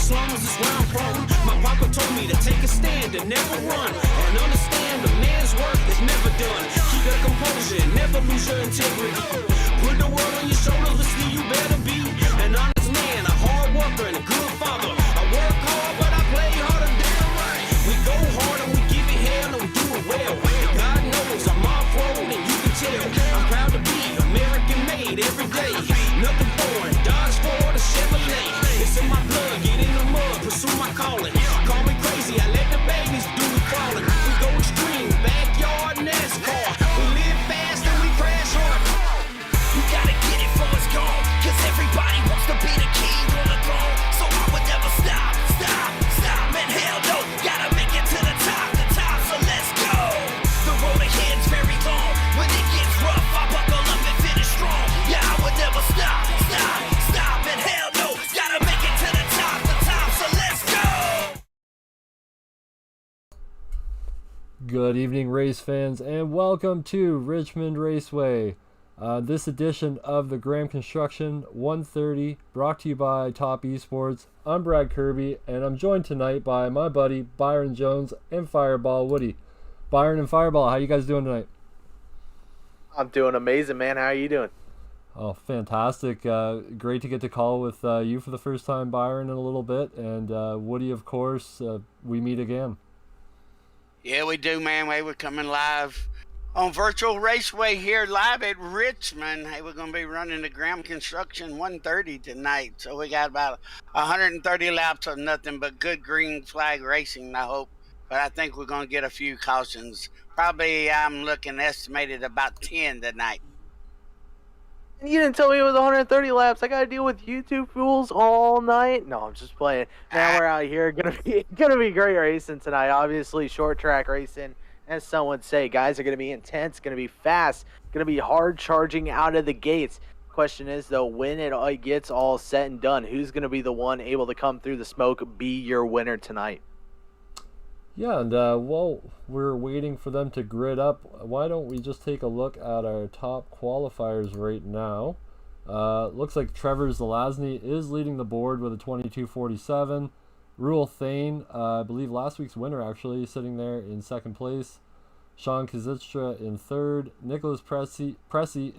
slums is where I'm from. My papa told me to take a stand and never run, and understand a man's work is never done. Keep your composure and never lose your integrity. Put the world on your shoulders, but still you better be an honest man, a hard worker, and a good father. I work hard, but I play harder, damn right. We go hard and we give it hell and we do it well. And God knows I'm off-road and you can tell. I'm proud to be American made every day. Nothing foreign, Dodge Ford or Chevrolet. It's in my blood, get in the mud, pursue my calling. Call me crazy, I let the babies do the crawling. We go extreme, backyard NASCAR. We live fast and we crash hard. You gotta get it before it's gone, cause everybody wants to be the king on the throne. So I would never stop, and hell no, gotta make it to the top, so let's go. The road ahead's very long, when it gets rough, I buckle up and finish strong. Yeah, I would never stop, and hell no, gotta make it to the top, so let's go. Good evening, race fans, and welcome to Richmond Raceway. This edition of the Graham Construction 130, brought to you by Topp eSports. I'm Brad Kirby, and I'm joined tonight by my buddy Byron Jones and Fireball Woody. Byron and Fireball, how you guys doing tonight? I'm doing amazing, man. How are you doing? Oh, fantastic. Great to get to call with you for the first time, Byron, in a little bit. And Woody, of course, we meet again. Yeah, we do, man. We're coming live on Virtual Raceway here live at Richmond. Hey, we're going to be running the Graham Construction 130 tonight. So we got about 130 laps of nothing but good green flag racing, I hope. But I think we're going to get a few cautions. Probably, I'm looking estimated about 10 tonight. You didn't tell me it was 130 laps. I got to deal with you two fools all night. No, I'm just playing. Now we're out here. Gonna be great racing tonight. Obviously, short track racing. As some would say, guys are going to be intense, going to be fast, going to be hard charging out of the gates. Question is, though, when it gets all set and done, who's going to be the one able to come through the smoke, be your winner tonight? Yeah, and while we're waiting for them to grid up, why don't we just take a look at our top qualifiers right now. Looks like Trevor Zelazny is leading the board with a 22.47. Ruel Thane, I believe last week's winner actually, sitting there in second place. Sean Kazitstra in third. Nicholas Pressey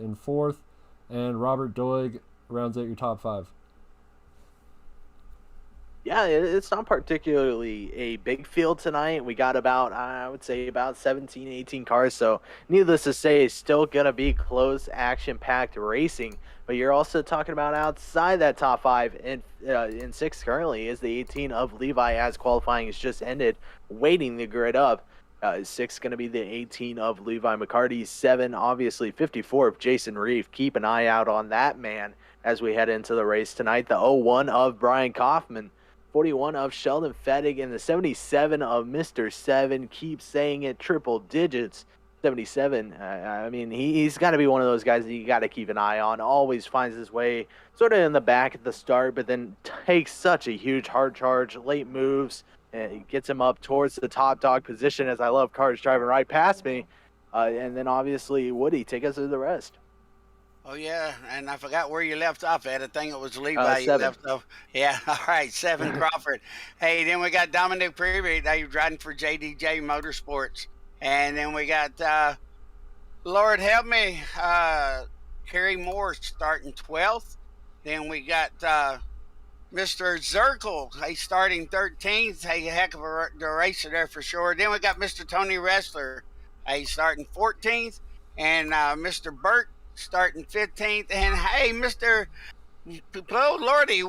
in fourth. And Robert Doig rounds out your top five. Yeah, it's not particularly a big field tonight. We got about, I would say, about 17, 18 cars. So needless to say, it's still going to be close, action-packed racing. But you're also talking about outside that top five. In sixth currently is the 18 of Levi, as qualifying has just ended, waiting the grid up. Six going to be the 18 of Levi McCarty. 7, obviously, 54 of Jason Reeve. Keep an eye out on that man as we head into the race tonight. The 01 of Brian Kaufman. 41 of Sheldon Fettig, and the 77 of Mr. 7. Keep saying it, triple digits. 77, I mean, he's got to be one of those guys that you got to keep an eye on. Always finds his way sort of in the back at the start, but then takes such a huge hard charge, late moves, and gets him up towards the top dog position, as I love cars driving right past me. And then obviously, Woody, take us through the rest. Oh, yeah, and I forgot where you left off at. I think it was Levi you left off. Yeah, all right, 7 Crawford. Hey, then we got Dominic Prevey. Now you're driving for JDJ Motorsports. And then we got, Lord help me, Kerry Moore starting 12th. Then we got Mr. Zirkle. He's starting 13th. Hey, a heck of a racer there for sure. Then we got Mr. Tony Wrestler. He's starting 14th. And Mr. Burt starting 15th, and hey, Mr. Oh Lordy,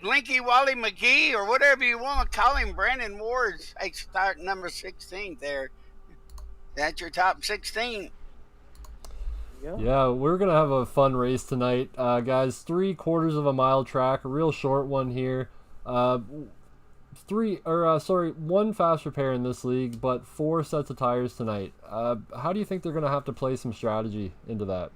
Linky Wally McGee, or whatever you want to call him, Brandon Ward's starting number 16 there. That's your top 16. Yeah, we're gonna have a fun race tonight, guys. 3/4 of a mile track, a real short one here. One fast repair in this league, but 4 sets of tires tonight. How do you think they're gonna have to play some strategy into that?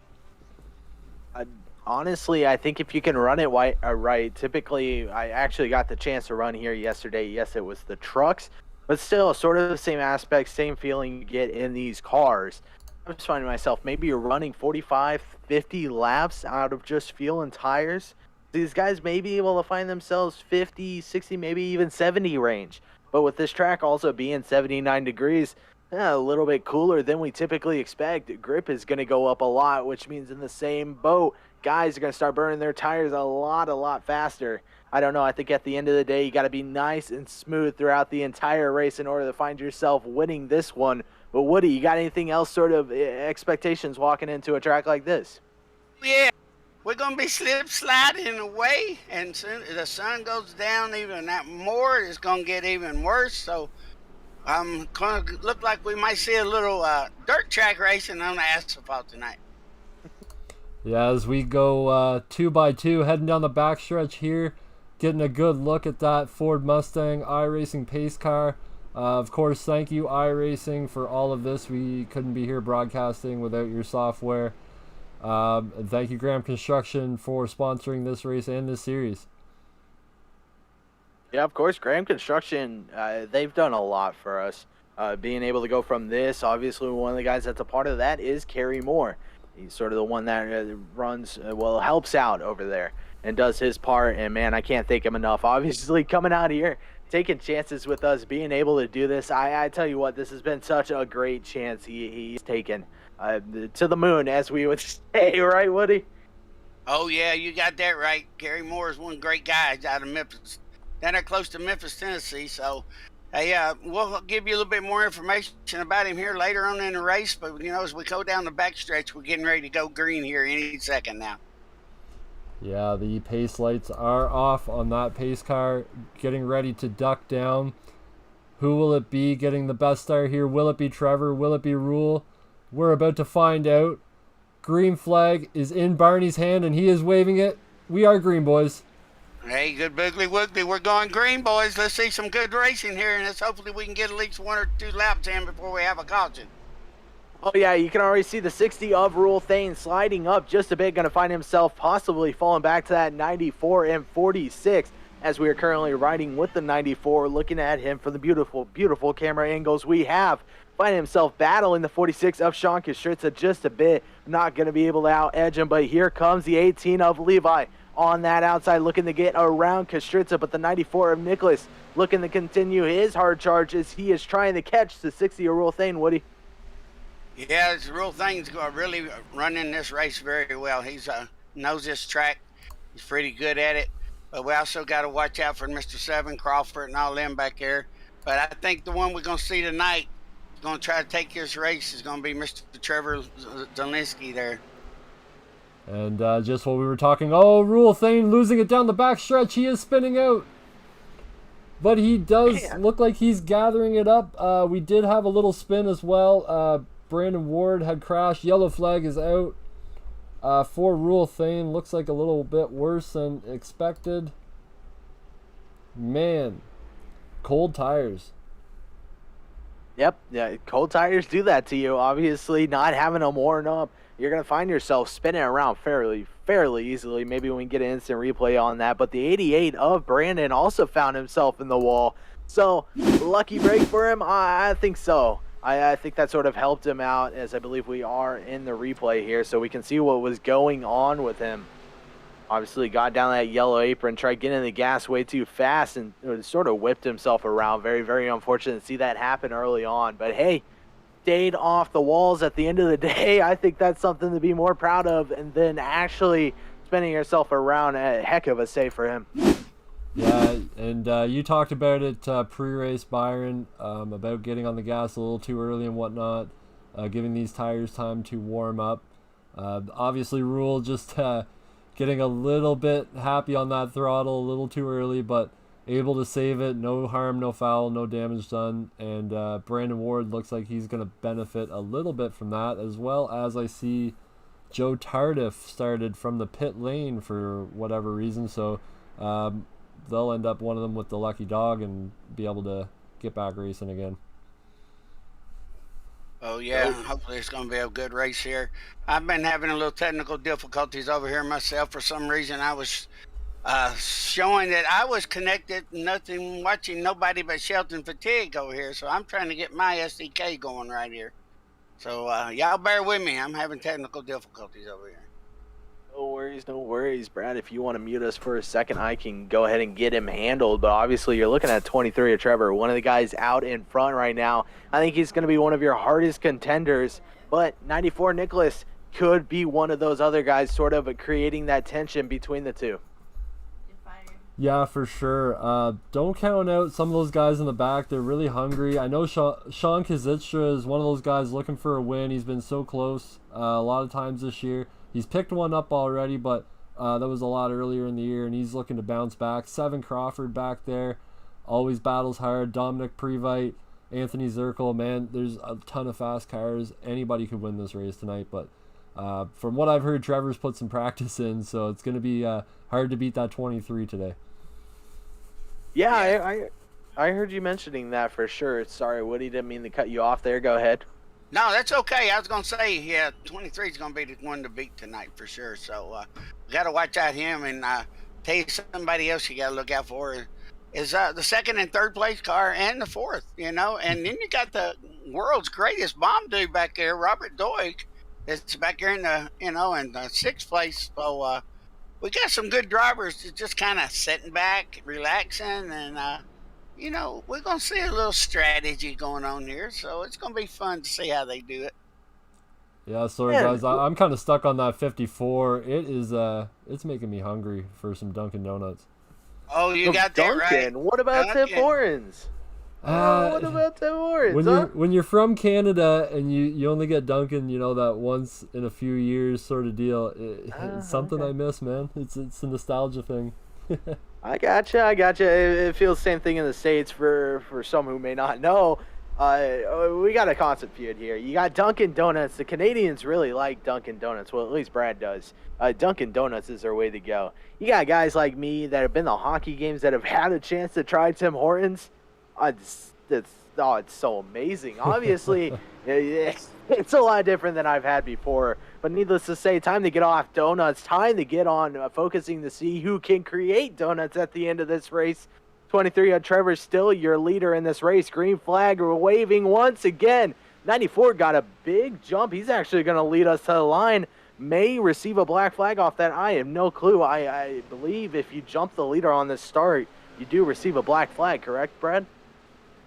Honestly, I think if you can run it right, typically I actually got the chance to run here yesterday. Yes, it was the trucks, but still sort of the same aspect, same feeling you get in these cars. I'm just finding myself, maybe you're running 45, 50 laps out of just fuel and tires, these guys may be able to find themselves 50, 60, maybe even 70 range. But with this track also being 79 degrees, a little bit cooler than we typically expect, grip is going to go up a lot, which means in the same boat, guys are going to start burning their tires a lot faster. I don't know. I think at the end of the day, you got to be nice and smooth throughout the entire race in order to find yourself winning this one. But Woody, you got anything else sort of expectations walking into a track like this? Yeah, we're gonna be slip sliding away, and soon the sun goes down, even that more is gonna get even worse. So gonna look like we might see a little dirt track racing on the asphalt tonight. Yeah, as we go 2x2, heading down the backstretch here, getting a good look at that Ford Mustang iRacing pace car. Of course, thank you iRacing for all of this. We couldn't be here broadcasting without your software. And thank you Graham Construction for sponsoring this race and this series. Yeah, of course, Graham Construction, they've done a lot for us. Being able to go from this, obviously one of the guys that's a part of that is Kerry Moore. He's sort of the one that runs, helps out over there and does his part. And, man, I can't thank him enough. Obviously, coming out here, taking chances with us, being able to do this. I tell you what, this has been such a great chance he's taken to the moon, as we would say, right, Woody? Oh, yeah, you got that right. Kerry Moore is one great guy out of Memphis. Down there close to Memphis, Tennessee. So, hey, we'll give you a little bit more information about him here later on in the race. But, as we go down the backstretch, we're getting ready to go green here any second now. Yeah, the pace lights are off on that pace car, getting ready to duck down. Who will it be getting the best start here? Will it be Trevor? Will it be Rule? We're about to find out. Green flag is in Barney's hand, and he is waving it. We are green, boys. Hey, good boogly woogly. We're going green, boys. Let's see some good racing here, and hopefully we can get at least 1 or 2 laps in before we have a caution. Oh, yeah, you can already see the 60 of Rule Thane sliding up just a bit, going to find himself possibly falling back to that 94 and 46 as we are currently riding with the 94, looking at him for the beautiful camera angles we have. Finding himself battling the 46 of Sean Kostritza just a bit. Not going to be able to out-edge him, but here comes the 18 of Levi on that outside, looking to get around Kostritza, but the 94 of Nicholas looking to continue his hard charge as he is trying to catch the 60 of Rule Thane, Woody. Yeah, it's Real Thing's really running this race very well. He's knows this track. He's pretty good at it. But we also got to watch out for Mr. Seven Crawford and all them back there. But I think the one we're going to see tonight is going to try to take this race is going to be Mr. Trevor Zielinski there. And just what we were talking, Rule Thane losing it down the backstretch. He is spinning out. But he does look like he's gathering it up. We did have a little spin as well. Brandon Ward had crashed. Yellow flag is out for Rule Thane. Looks like a little bit worse than expected. Man, cold tires. Yep, yeah, cold tires do that to you. Obviously, not having them worn up, you're going to find yourself spinning around fairly easily. Maybe we can get an instant replay on that. But the 88 of Brandon also found himself in the wall. So, lucky break for him? I think so. I think that sort of helped him out, as I believe we are in the replay here, so we can see what was going on with him. Obviously got down that yellow apron, tried getting the gas way too fast, and sort of whipped himself around. Very, very unfortunate to see that happen early on. But hey, stayed off the walls at the end of the day. I think that's something to be more proud of, and then actually spinning yourself around, a heck of a save for him. Yeah, and you talked about it pre-race, Byron, about getting on the gas a little too early and whatnot, giving these tires time to warm up. Obviously, Rule just getting a little bit happy on that throttle a little too early, but able to save it. No harm, no foul, no damage done. And Brandon Ward looks like he's going to benefit a little bit from that, as well as I see Joe Tardif started from the pit lane for whatever reason. So they'll end up one of them with the lucky dog and be able to get back racing again. Oh, yeah. Hopefully it's going to be a good race here. I've been having a little technical difficulties over here myself. For some reason, I was showing that I was connected, watching nobody but Shelton Fatigue over here. So I'm trying to get my SDK going right here. So y'all bear with me. I'm having technical difficulties over here. No worries, Brad. If you want to mute us for a second, I can go ahead and get him handled. But obviously, you're looking at 23 of Trevor, one of the guys out in front right now. I think he's going to be one of your hardest contenders. But 94 Nicholas could be one of those other guys, sort of creating that tension between the two. Yeah, for sure. Don't count out some of those guys in the back. They're really hungry. I know Sean Kazitstra is one of those guys looking for a win. He's been so close a lot of times this year. He's picked one up already, but that was a lot earlier in the year, and he's looking to bounce back. Seven Crawford back there, always battles hard. Dominic Previte, Anthony Zirkle, man, there's a ton of fast cars. Anybody could win this race tonight, but from what I've heard, Trevor's put some practice in, so it's going to be hard to beat that 23 today. Yeah, I heard you mentioning that for sure. Sorry, Woody, didn't mean to cut you off there. Go ahead. No, that's okay. I was going to say, yeah, 23 is going to be the one to beat tonight for sure. So we got to watch out him, and tell you somebody else you got to look out for is the second and third place car and the fourth, and then you got the world's greatest bomb dude back there, Robert Doig, that's back there in the, in the sixth place. So we got some good drivers that just kind of sitting back, relaxing, and we're going to see a little strategy going on here, so it's going to be fun to see how they do it. Yeah, sorry guys, I'm kind of stuck on that 54. It is, it's making me hungry for some Dunkin' Donuts. Oh, you got that right. What about Tim Hortons? What about Tim Hortons? When you're from Canada and you only get Dunkin', that once in a few years sort of deal, it's something I miss, man. It's a nostalgia thing. I gotcha. It feels the same thing in the States for some who may not know. We got a constant feud here. You got Dunkin' Donuts. The Canadians really like Dunkin' Donuts. Well, at least Brad does. Dunkin' Donuts is their way to go. You got guys like me that have been to hockey games that have had a chance to try Tim Hortons. It's so amazing. Obviously, it's a lot different than I've had before. But needless to say, time to get off donuts. Time to get on focusing to see who can create donuts at the end of this race. 23 on Trevor, still your leader in this race. Green flag waving once again. 94 got a big jump. He's actually going to lead us to the line. May receive a black flag off that. I have no clue. I believe if you jump the leader on this start, you do receive a black flag, correct, Brad?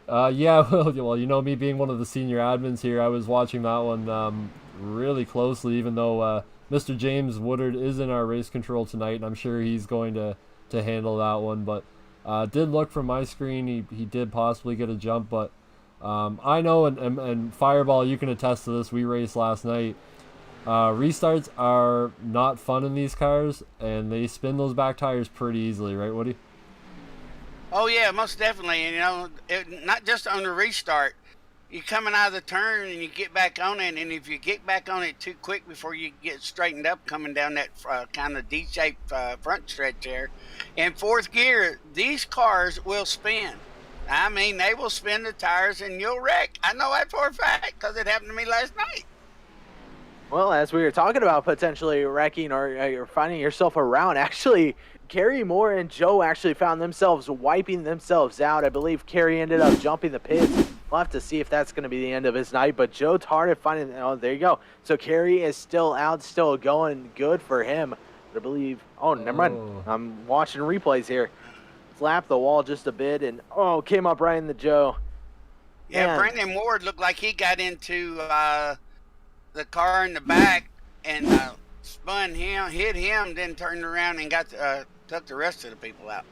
Yeah, well, me being one of the senior admins here, I was watching that one really closely, even though Mr. James Woodard is in our race control tonight, and I'm sure he's going to handle that one. But did look from my screen, he did possibly get a jump, but I know, and Fireball, you can attest to this, we raced last night. Restarts are not fun in these cars, and they spin those back tires pretty easily, right, Woody? Oh, yeah, most definitely. Not just on the restart. You're coming out of the turn and you get back on it, and if you get back on it too quick before you get straightened up coming down that kind of D-shaped front stretch there, in fourth gear, these cars will spin. I mean, they will spin the tires and you'll wreck. I know that for a fact because it happened to me last night. Well, as we were talking about potentially wrecking or finding yourself around, actually, Kerry Moore and Joe actually found themselves wiping themselves out. I believe Kerry ended up jumping the pits. We'll have to see if that's going to be the end of his night. But Joe Tardif finding, oh, there you go. So Kerry is still out, still going, good for him. But I believe, never mind. I'm watching replays here. Slapped the wall just a bit and, came up right in the Joe. Yeah, Man. Brandon Ward looked like he got into the car in the back and spun him, hit him, then turned around and took the rest of the people out.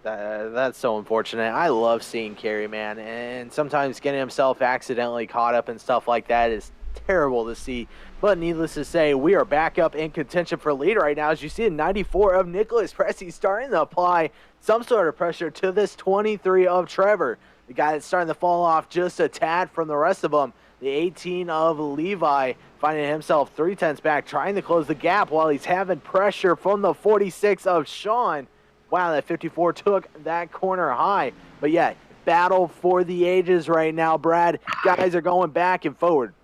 That's so unfortunate. I love seeing Kerry, man, and sometimes getting himself accidentally caught up and stuff like that is terrible to see. But needless to say, we are back up in contention for lead right now. As you see, 94 of Nicholas Pressey starting to apply some sort of pressure to this 23 of Trevor, the guy that's starting to fall off just a tad from the rest of them. The 18 of Levi finding himself 3/10 back, trying to close the gap while he's having pressure from the 46 of Sean. Wow, that 54 took that corner high. But yeah, battle for the ages right now, Brad. Guys are going back and forward.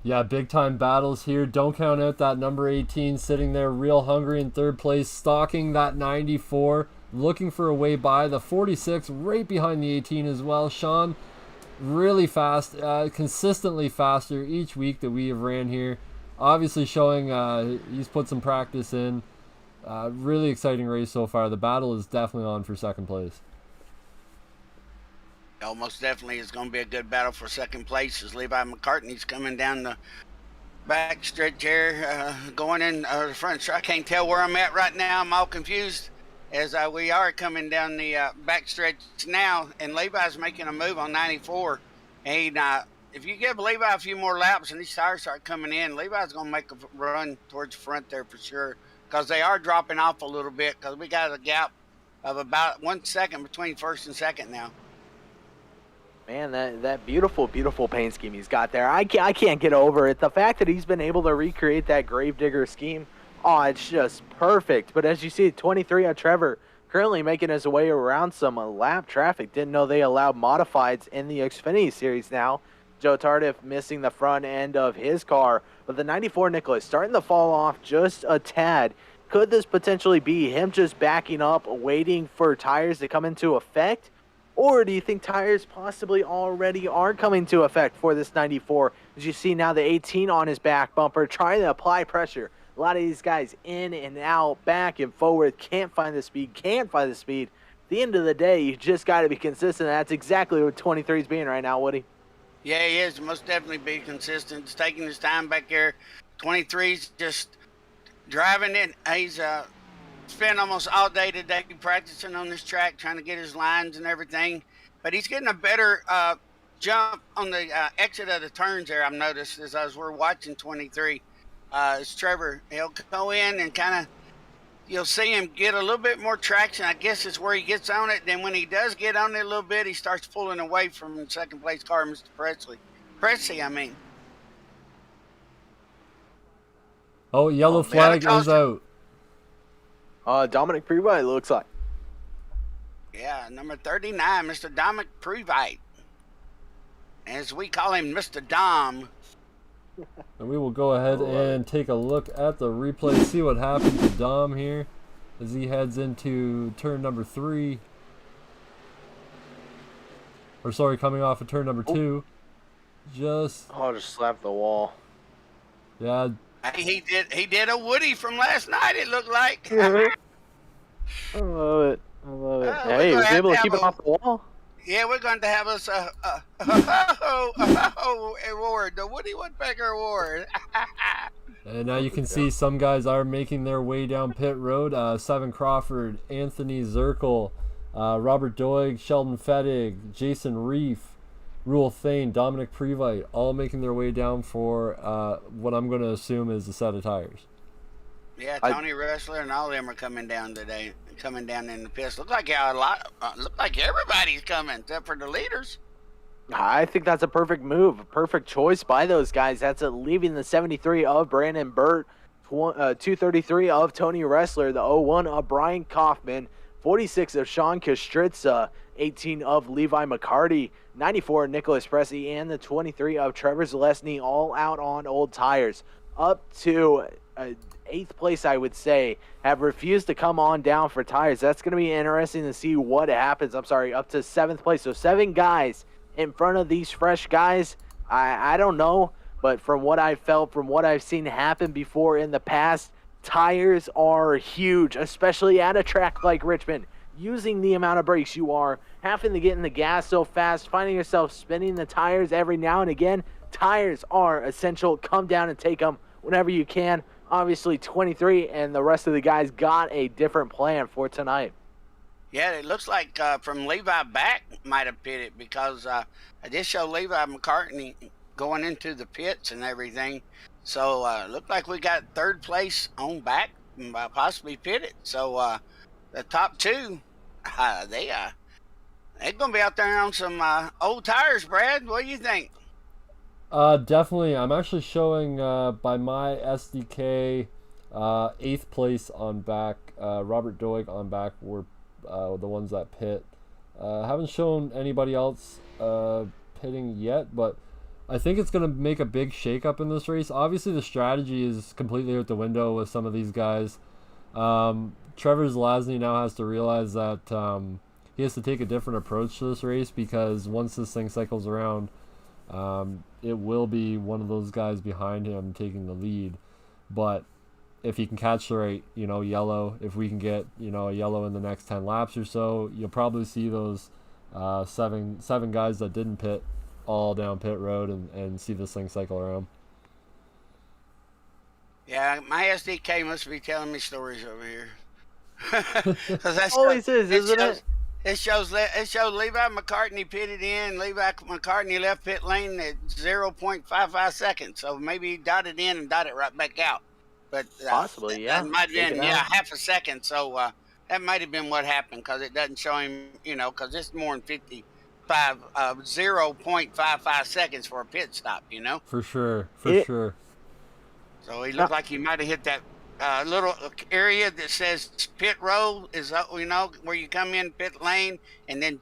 Yeah, big time battles here. Don't count out that number 18 sitting there real hungry in third place, stalking that 94, looking for a way by. The 46 right behind the 18 as well. Sean, really fast, consistently faster each week that we have ran here. obviously showing he's put some practice in. Really exciting race so far. The battle is definitely on for second place. Almost definitely is going to be a good battle for second place as Levi McCartney's coming down the back stretch here, going in the front stretch. I can't tell where I'm at right now. I'm all confused as we are coming down the back stretch now, and Levi's making a move on 94. And if you give Levi a few more laps and these tires start coming in, Levi's going to make a run towards the front there for sure, because they are dropping off a little bit, because we got a gap of about 1 second between first and second now. Man, that beautiful paint scheme he's got there. I can't get over it. The fact that he's been able to recreate that Gravedigger scheme, oh, it's just perfect. But as you see, 23 on Trevor currently making his way around some lap traffic. Didn't know they allowed modifieds in the Xfinity Series now. Joe Tardif missing the front end of his car. But the 94 Nicholas starting to fall off just a tad. Could this potentially be him just backing up, waiting for tires to come into effect? Or do you think tires possibly already are coming to effect for this 94? As you see now the 18 on his back bumper, trying to apply pressure. A lot of these guys in and out, back and forward, can't find the speed. At the end of the day, you just got to be consistent. That's exactly what 23 is being right now, Woody. Yeah, he is. Most definitely be consistent. He's taking his time back here. 23's just driving it. He's spent almost all day today practicing on this track, trying to get his lines and everything. But he's getting a better jump on the exit of the turns there, I've noticed, as we're watching 23. It's Trevor. He'll go in and kind of, you'll see him get a little bit more traction. I guess it's where he gets on it. Then when he does get on it a little bit, he starts pulling away from second place car, Mr. Presley, I mean. Oh, yellow flag is out. Dominic Previte looks like. Yeah, number 39, Mr. Dominic Previte. As we call him, Mr. Dom. And we will go ahead and take a look at the replay, see what happened to Dom here as he heads into turn number 3. Or sorry, coming off of turn number 2. Just slapped the wall. Yeah. He did a Woody from last night, it looked like. I love it. Hey, he was able to keep it off the wall. Yeah, we're going to have us a award, the Woody Woodpecker Award. And now you can see some guys are making their way down pit road. Seven Crawford, Anthony Zirkle, Robert Doig, Sheldon Fettig, Jason Reef, Rule Thane, Dominic Previte, all making their way down for what I'm going to assume is a set of tires. Yeah, Tony Wrestler and all of them are coming down today, coming down in the pits. Look like everybody's coming except for the leaders. I think that's a perfect move, a perfect choice by those guys. That's leaving the 73 of Brandon Burt, 233 of Tony Wrestler, the 01 of Brian Kaufman, 46 of Sean Kostritza, 18 of Levi McCarty, 94 of Nicholas Pressey, and the 23 of Trevor Zalesny, all out on old tires. Up to 8th place, I would say, have refused to come on down for tires. That's going to be interesting to see what happens. I'm sorry, up to 7th place. So 7 guys in front of these fresh guys. I don't know, but from what I've felt, from what I've seen happen before in the past, tires are huge, especially at a track like Richmond. Using the amount of brakes you are, having to get in the gas so fast, finding yourself spinning the tires every now and again. Tires are essential. Come down and take them whenever you can. Obviously, 23 and the rest of the guys got a different plan for tonight. Yeah, it looks like from Levi back might have pitted, because I did show Levi McCartney going into the pits and everything. So looked like we got 3rd place on back, possibly pitted. So the top 2, they're going to be out there on some old tires, Brad. What do you think? Definitely. I'm actually showing by my SDK 8th place on back. Robert Doig on back were the ones that pit. Haven't shown anybody else pitting yet, but I think it's going to make a big shakeup in this race. Obviously, the strategy is completely out the window with some of these guys. Trevor Zalesny now has to realize that he has to take a different approach to this race, because once this thing cycles around, it will be one of those guys behind him taking the lead. But if he can catch the right, yellow, if we can get, a yellow in the next 10 laps or so, you'll probably see those seven guys that didn't pit all down pit road and see this thing cycle around. Yeah, my SDK must be telling me stories over here. That's always is, isn't it? It shows Levi McCartney pitted in. Levi McCartney left pit lane at 0.55 seconds. So maybe he dotted in and dotted right back out. But possibly, yeah. That might have been, half a second. So that might have been what happened because it doesn't show him, because it's more than 0.55 seconds for a pit stop, For sure, sure. So he looked like he might have hit that little area that says pit road is, where you come in pit lane and then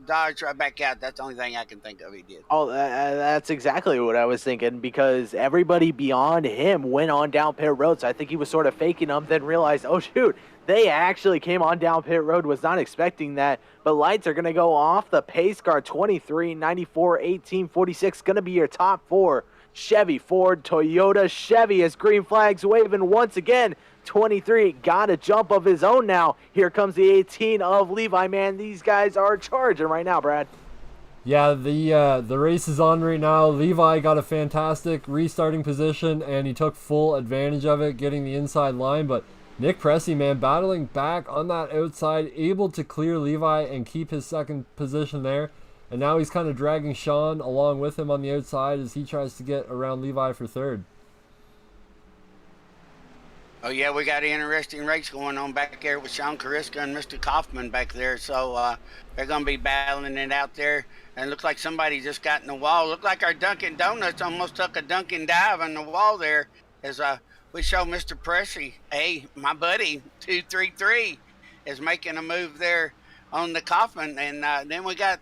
dodge right back out. That's the only thing I can think of he did. Oh, that's exactly what I was thinking because everybody beyond him went on down pit road. So I think he was sort of faking them, then realized, oh, shoot, they actually came on down pit road. Was not expecting that. But lights are going to go off. The pace car 23, 94, 18, 46 going to be your top four. Chevy, Ford, Toyota, Chevy as green flags waving once again. 23 got a jump of his own now. Here comes the 18 of Levi, man. These guys are charging right now, Brad. Yeah, the race is on right now. Levi got a fantastic restarting position, and he took full advantage of it, getting the inside line. But Nick Pressey, man, battling back on that outside, able to clear Levi and keep his second position there. And now he's kind of dragging Sean along with him on the outside as he tries to get around Levi for third. Oh, yeah, we got an interesting race going on back there with Sean Kariska and Mr. Kaufman back there. So they're going to be battling it out there. And it looks like somebody just got in the wall. Looked like our Dunkin' Donuts almost took a Dunkin' dive on the wall there as we show Mr. Pressey. Hey, my buddy, 233, is making a move there on the Kaufman. And then we got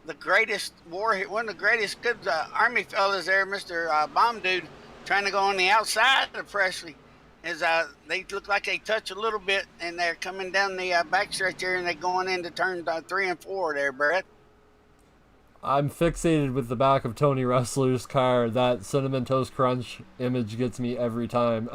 the greatest one of the greatest good Army fellas there, Mr. Bomb Dude, trying to go on the outside of Presley. They look like they touch a little bit, and they're coming down the backstretch there, and they're going into turn 3 and 4 there, Brett. I'm fixated with the back of Tony Ressler's car. That Cinnamon Toast Crunch image gets me every time.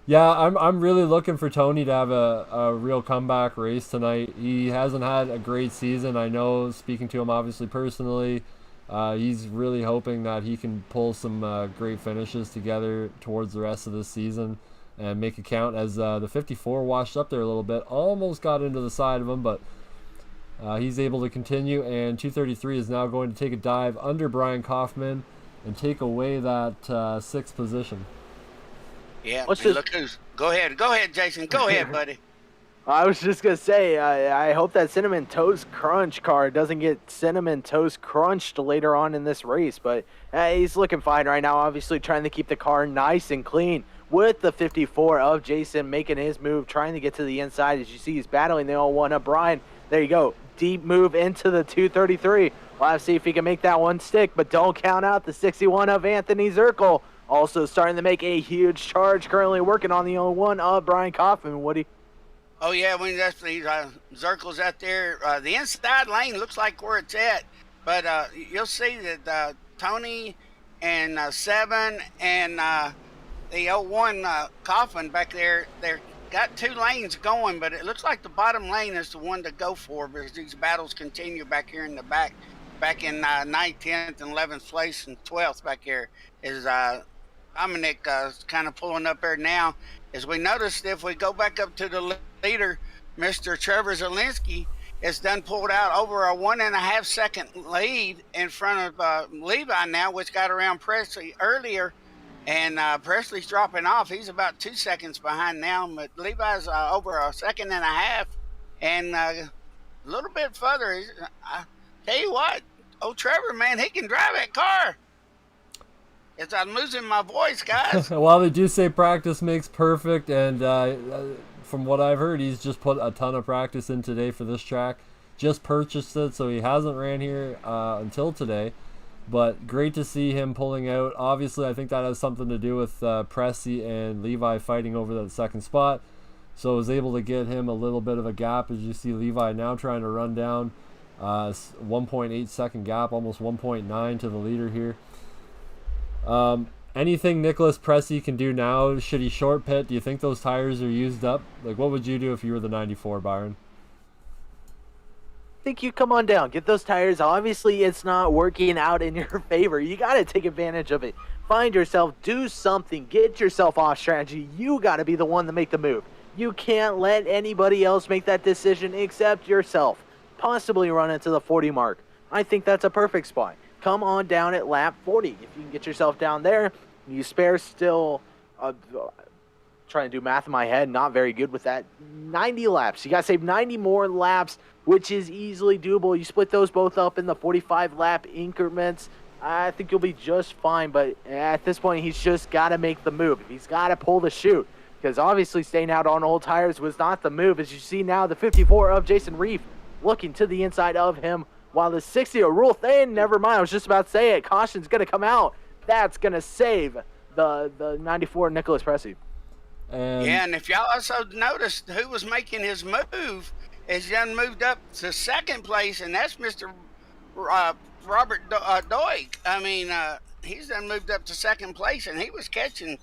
Yeah, I'm really looking for Tony to have a real comeback race tonight. He hasn't had a great season. I know, speaking to him obviously personally, he's really hoping that he can pull some great finishes together towards the rest of this season and make it count, as the 54 washed up there a little bit. Almost got into the side of him, but he's able to continue, and 233 is now going to take a dive under Brian Kaufman and take away that sixth position. Yeah, look who's. Go ahead, Jason. Go ahead, buddy. I was just going to say, I hope that Cinnamon Toast Crunch car doesn't get Cinnamon Toast Crunched later on in this race. But he's looking fine right now, obviously trying to keep the car nice and clean with the 54 of Jason making his move, trying to get to the inside. As you see, he's battling the 01 of Brian. There you go. Deep move into the 233. We'll have to see if he can make that one stick, but don't count out the 61 of Anthony Zirkle. Also starting to make a huge charge, currently working on the 01 of Brian Kaufman. Woody. Oh, yeah, when Zirkle's out there. The inside lane looks like where it's at, but you'll see that Tony and 7 and the 01 Kaufman back there, they're got 2 lanes going, but it looks like the bottom lane is the one to go for because these battles continue back here in the back in 9th, 10th, and 11th place and 12th back here is Dominic kind of pulling up there now. As we noticed, if we go back up to the leader, Mr. Trevor Zielinski has done pulled out over a 1.5 second lead in front of Levi now, which got around Presley earlier. And Presley's dropping off. He's about 2 seconds behind now, but Levi's over a 1.5 seconds. And a little bit further, I tell you what, Trevor, man, he can drive that car. As I'm losing my voice, guys. Well, they do say practice makes perfect, and from what I've heard, he's just put a ton of practice in today for this track. Just purchased it, so he hasn't ran here until today. But great to see him pulling out. Obviously, I think that has something to do with Pressey and Levi fighting over that second spot. So I was able to get him a little bit of a gap, as you see Levi now trying to run down 1.8 second gap, almost 1.9 to the leader here. Anything Nicholas Pressey can do now? Should he short pit? Do you think those tires are used up? Like, what would you do if you were the 94, Byron? I think you come on down, get those tires. Obviously, it's not working out in your favor. You got to take advantage of it. Find yourself, do something, get yourself off strategy. You got to be the one to make the move. You can't let anybody else make that decision except yourself. Possibly run into the 40 mark. I think that's a perfect spot. Come on down at lap 40. If you can get yourself down there, you spare still, trying to do math in my head, not very good with that, 90 laps. You got to save 90 more laps, which is easily doable. You split those both up in the 45 lap increments. I think you'll be just fine, but at this point, he's just got to make the move. He's got to pull the chute, because obviously staying out on old tires was not the move. As you see now, the 54 of Jason Reef looking to the inside of him, while the 60 of Rule Thane, never mind, I was just about to say it, caution's going to come out. That's going to save the 94 Nicholas Pressey. And if y'all also noticed who was making his move, is young moved up to second place, and that's Mr. Robert Doig. I mean, he's done moved up to second place, and he was catching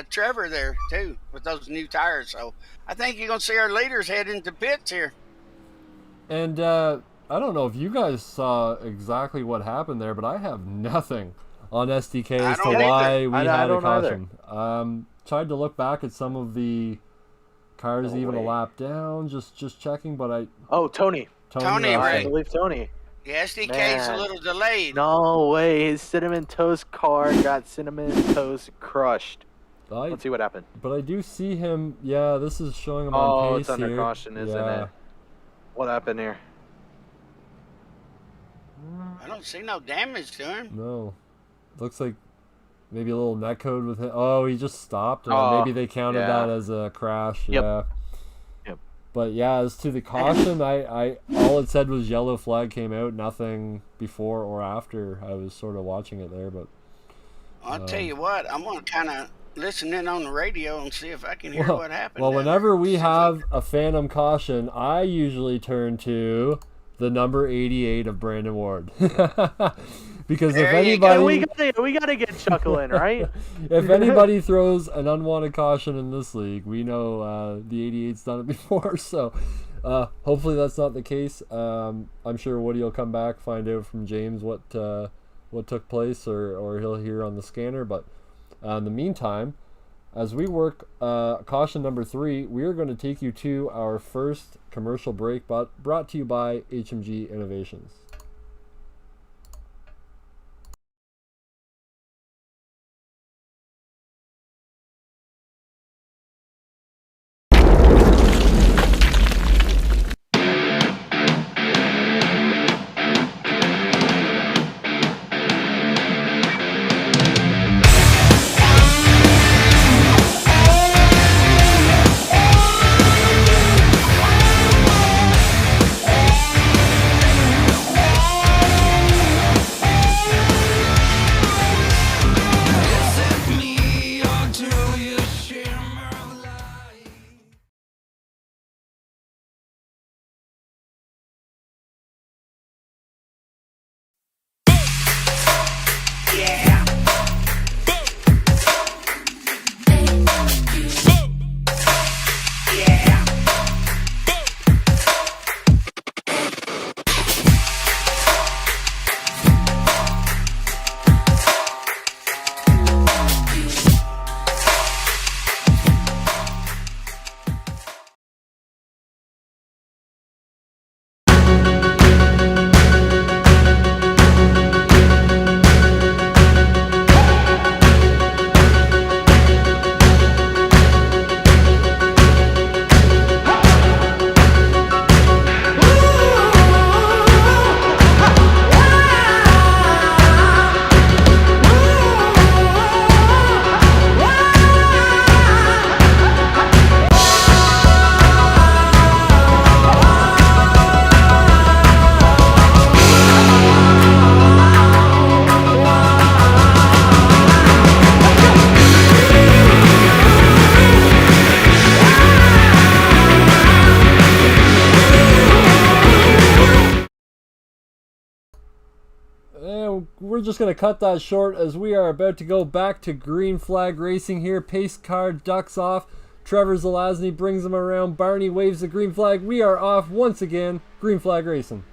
Trevor there too with those new tires. So I think you're going to see our leaders head into pits here. And I don't know if you guys saw exactly what happened there, but I have nothing on SDK as to why we had a caution. Tried to look back at some of the cars even a lap down, just checking, but I... Oh, Tony, right. I believe Tony. The SDK's a little delayed. No way, his Cinnamon Toast car got Cinnamon Toast crushed. Let's see what happened. But I do see him, yeah, this is showing him on pace it's under here. caution, isn't it? What happened here? I don't see no damage to him. No. Looks like maybe a little netcode with him. Oh, he just stopped. Maybe they counted that as a crash. Yep. Yeah. Yep. But yeah, as to the caution, I all it said was yellow flag came out, nothing before or after. I was sort of watching it there, but I'll tell you what, I'm gonna kind of listen in on the radio and see if I can hear what happened. Well, whenever we have a phantom caution, I usually turn to the number 88 of Brandon Ward. Because if anybody, we gotta get Chuckle in, right? If anybody throws an unwanted caution in this league, we know the 88's done it before. So hopefully that's not the case. I'm sure Woody will come back, find out from James what took place, or he'll hear on the scanner. But in the meantime, as we work caution number 3, we are going to take you to our first commercial break, brought to you by HMG Innovations. we're just going to cut that short as we are about to go back to green flag racing here. Pace car ducks off. Trevor Zelazny brings him around. Barney waves the green flag. We are off once again. Green flag racing.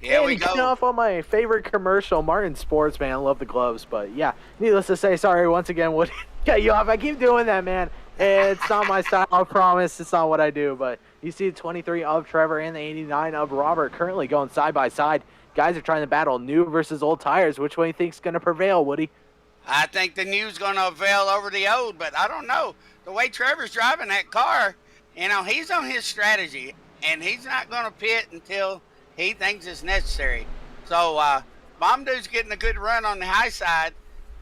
Yeah, and we go. Off on my favorite commercial, Martin Sports, man. I love the gloves. But yeah, needless to say, sorry once again, Woody, cut you off. I keep doing that, man. It's not my style, I promise. It's not what I do. But you see the 23 of Trevor and the 89 of Robert currently going side by side. Guys are trying to battle new versus old tires. Which one do you think is going to prevail, Woody? I think the new's going to avail over the old, but I don't know. The way Trevor's driving that car, you know, he's on his strategy, and he's not going to pit until he thinks it's necessary. So, Bomb Dude's getting a good run on the high side,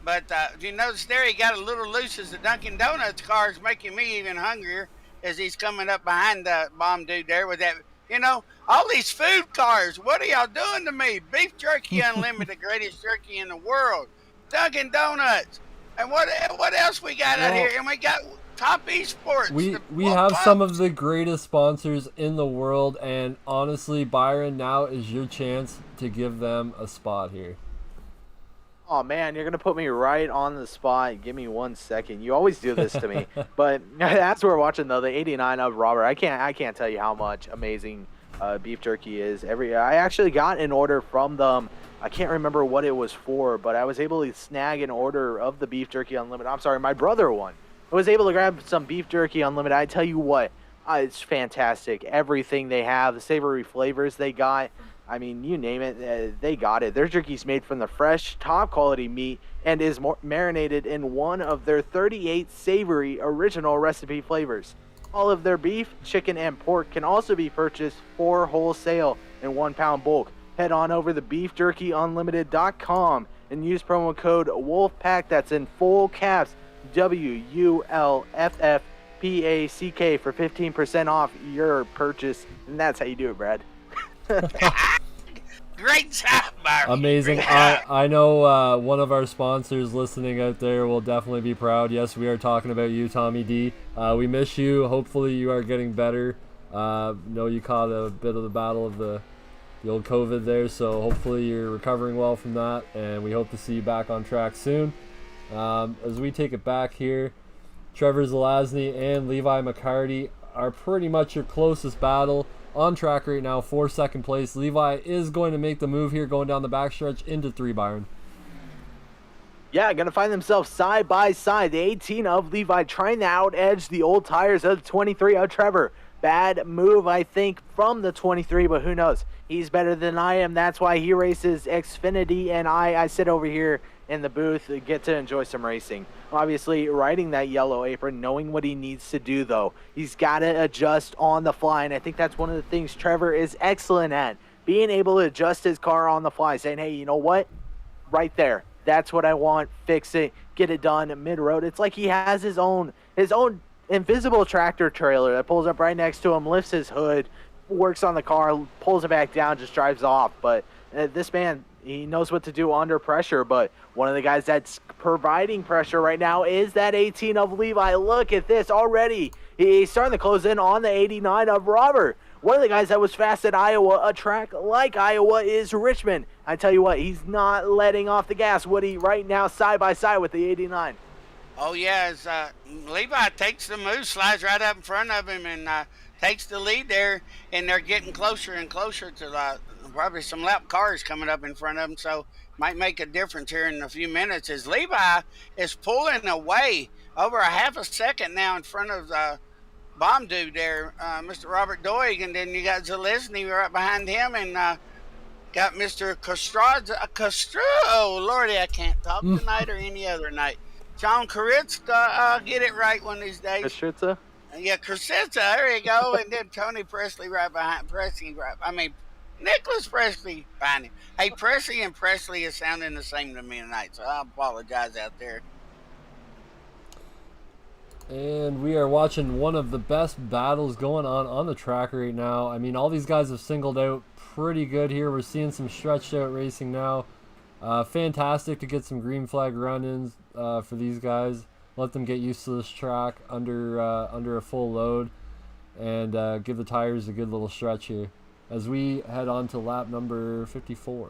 but if you notice there, he got a little loose as the Dunkin' Donuts car is making me even hungrier as he's coming up behind the Bomb Dude there with that. You know, all these food cars, what are y'all doing to me? Beef Jerky Unlimited, the greatest jerky in the world. Dunkin' Donuts. And what else we got out here? And we got Topp eSports. We have some of the greatest sponsors in the world, and honestly, Byron, now is your chance to give them a spot here. Oh man, you're gonna put me right on the spot. Give me 1 second. You always do this to me. But as we're watching though, the 89 of Robert, I can't tell you how much amazing beef jerky is. I actually got an order from them. I can't remember what it was for, but I was able to snag an order of the beef jerky unlimited. I'm sorry, my brother won. I was able to grab some beef jerky unlimited. I tell you what, it's fantastic. Everything they have, the savory flavors they got. I mean, you name it, they got it. Their jerky's made from the fresh, top-quality meat and is marinated in one of their 38 savory original recipe flavors. All of their beef, chicken, and pork can also be purchased for wholesale in 1-pound bulk. Head on over to beefjerkyunlimited.com and use promo code WOLFPACK, that's in full caps, WULFFPACK, for 15% off your purchase. And that's how you do it, Brad. Great job, Byron. Amazing. I know one of our sponsors listening out there will definitely be proud. Yes, we are talking about you, Tommy D. We miss you. Hopefully you are getting better. Know you caught a bit of the battle of the old COVID there, so hopefully you're recovering well from that, and we hope to see you back on track soon. As we take it back here, Trevor Zelazny and Levi McCarty are pretty much your closest battle on track right now for second place. Levi is going to make the move here, going down the backstretch into 3, Byron. Yeah, going to find themselves side by side. The 18 of Levi trying to out-edge the old tires of the 23 of Trevor. Bad move, I think, from the 23, but who knows? He's better than I am. That's why he races Xfinity, and I sit over here in the booth, get to enjoy some racing. Obviously, riding that yellow apron, knowing what he needs to do, though. He's got to adjust on the fly, and I think that's one of the things Trevor is excellent at. Being able to adjust his car on the fly, saying, hey, you know what? Right there. That's what I want. Fix it. Get it done mid-road. It's like he has his own invisible tractor trailer that pulls up right next to him, lifts his hood, works on the car, pulls it back down, just drives off. But this man, he knows what to do under pressure. But one of the guys that's providing pressure right now is that 18 of Levi. Look at this already. He's starting to close in on the 89 of Robert. One of the guys that was fast at Iowa, a track like Iowa, is Richmond. I tell you what, he's not letting off the gas, Woody, right now side by side with the 89. Oh, yeah, as Levi takes the move, slides right up in front of him, and takes the lead there, and they're getting closer and closer to probably some lap cars coming up in front of them, so might make a difference here in a few minutes as Levi is pulling away over a half a second now in front of Bomb Dude there, Mr. Robert Doig, and then you got Zelazny right behind him, and got Mr. Castro. Oh, Lordy, I can't talk tonight or any other night. John Kuritska, I'll get it right one of these days. Kuritska? Yeah, Kuritska, there you go. And then Tony Presley right behind. Nicholas Presley behind him. Hey, Presley and Presley is sounding the same to me tonight, so I apologize out there. And we are watching one of the best battles going on the track right now. I mean, all these guys have singled out pretty good here. We're seeing some stretched out racing now. Fantastic to get some green flag run-ins for these guys. Let them get used to this track under a full load, and give the tires a good little stretch here as we head on to lap number 54.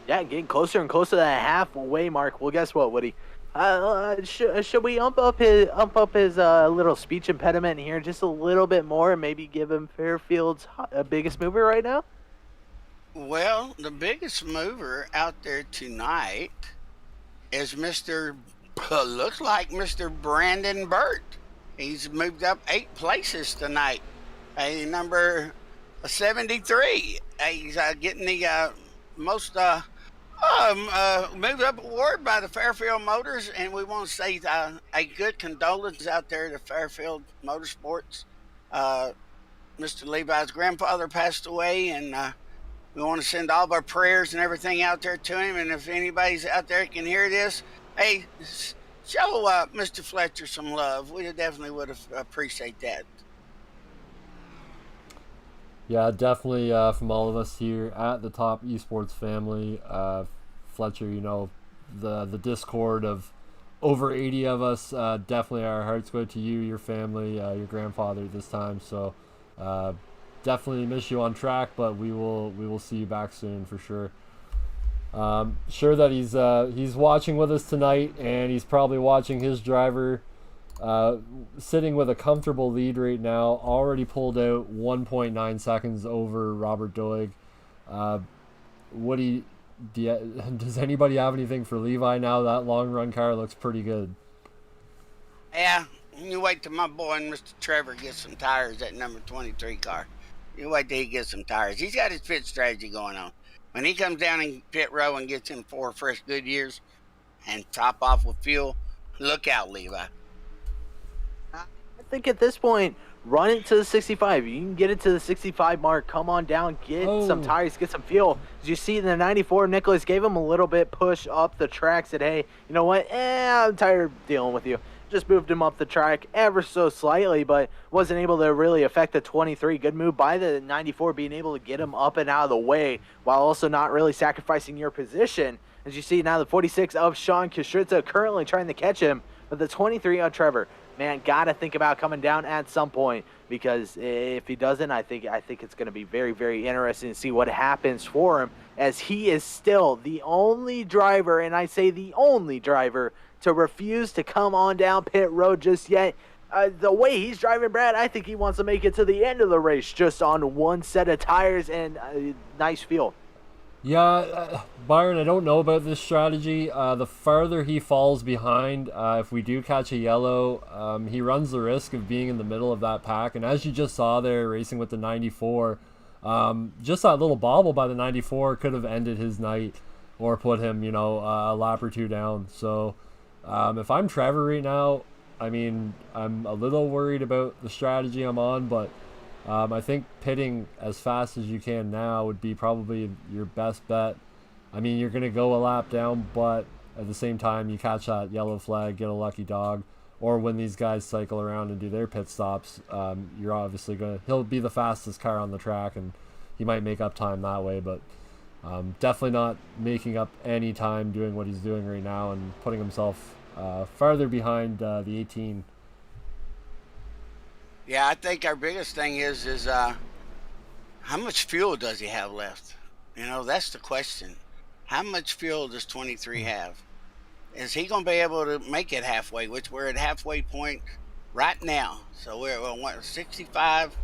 Yeah, getting closer and closer to that halfway mark. Well, guess what, Woody? Should we ump up his little speech impediment here just a little bit more and maybe give him Fairfield's biggest mover right now? Well, the biggest mover out there tonight is Mr. Looks like Mr. Brandon Burt. He's moved up 8 places tonight. Number 73. He's getting the most moved up award by the Fairfield Motors, and we want to say a good condolence out there to Fairfield Motorsports. Mr. Levi's grandfather passed away, and we want to send all of our prayers and everything out there to him. And if anybody's out there can hear this, hey, show Mr. Fletcher some love. We definitely would appreciate that. Yeah, definitely from all of us here at the Topp eSports family. Fletcher, the Discord of over 80 of us, definitely our hearts go to you, your family, your grandfather this time. So definitely miss you on track, but we will see you back soon for sure. Sure that he's watching with us tonight, and he's probably watching his driver sitting with a comfortable lead right now, already pulled out 1.9 seconds over Robert Doig. Woody, does anybody have anything for Levi now? That long run car looks pretty good. Yeah, you wait till my boy and Mr. Trevor gets some tires, that number 23 car. You wait till he gets some tires. He's got his pit strategy going on. When he comes down in pit row and gets in 4 fresh good years and top off with fuel, look out, Levi. I think at this point, run it to the 65. You can get it to the 65 mark. Come on down, get some tires, get some fuel. As you see in the 94, Nicholas gave him a little bit push up the track, said, hey, you know what? I'm tired of dealing with you. Just moved him up the track ever so slightly, but wasn't able to really affect the 23. Good move by the 94, being able to get him up and out of the way while also not really sacrificing your position. As you see now, the 46 of Sean Kashritza currently trying to catch him, but the 23 of Trevor, man, got to think about coming down at some point, because if he doesn't, I think it's going to be very, very interesting to see what happens for him, as he is still the only driver, and I say the only driver, to refuse to come on down pit road just yet. The way he's driving, Brad, I think he wants to make it to the end of the race just on one set of tires and nice fuel. Yeah, Byron, I don't know about this strategy. The farther he falls behind, if we do catch a yellow, he runs the risk of being in the middle of that pack. And as you just saw there, racing with the 94, just that little bobble by the 94 could have ended his night or put him, a lap or two down. So if I'm Trevor right now, I mean, I'm a little worried about the strategy I'm on, but I think pitting as fast as you can now would be probably your best bet. I mean, you're going to go a lap down, but at the same time, you catch that yellow flag, get a lucky dog, or when these guys cycle around and do their pit stops, you're obviously he'll be the fastest car on the track, and he might make up time that way, but definitely not making up any time doing what he's doing right now and putting himself farther behind the 18. Yeah, I think our biggest thing is how much fuel does he have left? That's the question. How much fuel does 23 have? Is he going to be able to make it halfway, which we're at halfway point right now. So we're at 65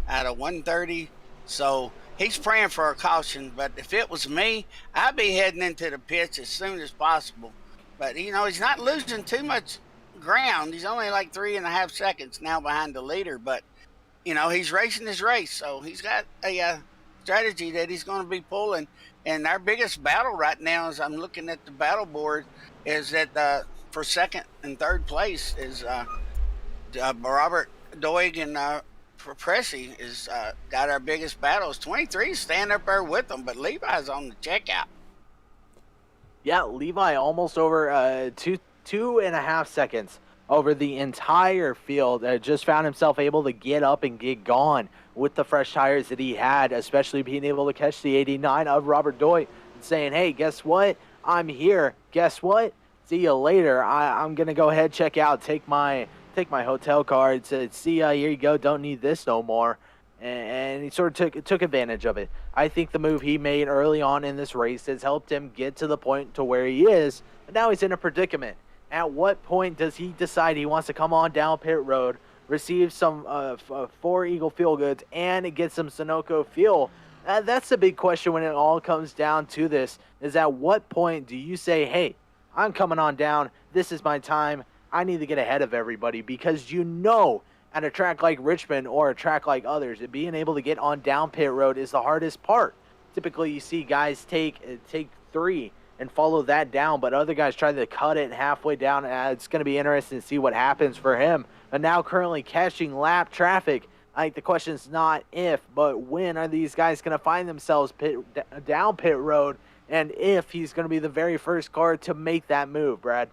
out of 130. So he's praying for a caution, but if it was me, I'd be heading into the pits as soon as possible. But, he's not losing too much ground. He's only like 3.5 seconds now behind the leader, but he's racing his race, so he's got a strategy that he's going to be pulling. And our biggest battle right now, as I'm looking at the battle board, is that for second and third place is Robert Doig and Pressy is got our biggest battles. 23 is standing up there with them, but Levi's on the checkout. Yeah, Levi almost over 2.5 seconds over the entire field. Just found himself able to get up and get gone with the fresh tires that he had, especially being able to catch the 89 of Robert Doig and saying, hey, guess what? I'm here. Guess what? See you later. I'm going to go ahead, check out, take my hotel card, said, see ya, here you go, don't need this no more. and he sort of took advantage of it. I think the move he made early on in this race has helped him get to the point to where he is, but now he's in a predicament. At what point does he decide he wants to come on down pit road, receive some 4 Eagle fuel goods, and get some Sunoco fuel? That's the big question when it all comes down to this, is at what point do you say, hey, I'm coming on down, this is my time, I need to get ahead of everybody, because you know at a track like Richmond or a track like others, being able to get on down pit road is the hardest part. Typically, you see guys take 3 and follow that down, but other guys try to cut it halfway down. It's going to be interesting to see what happens for him. And now currently catching lap traffic, I think the question is not if, but when are these guys going to find themselves down pit road, and if he's going to be the very first car to make that move, Brad.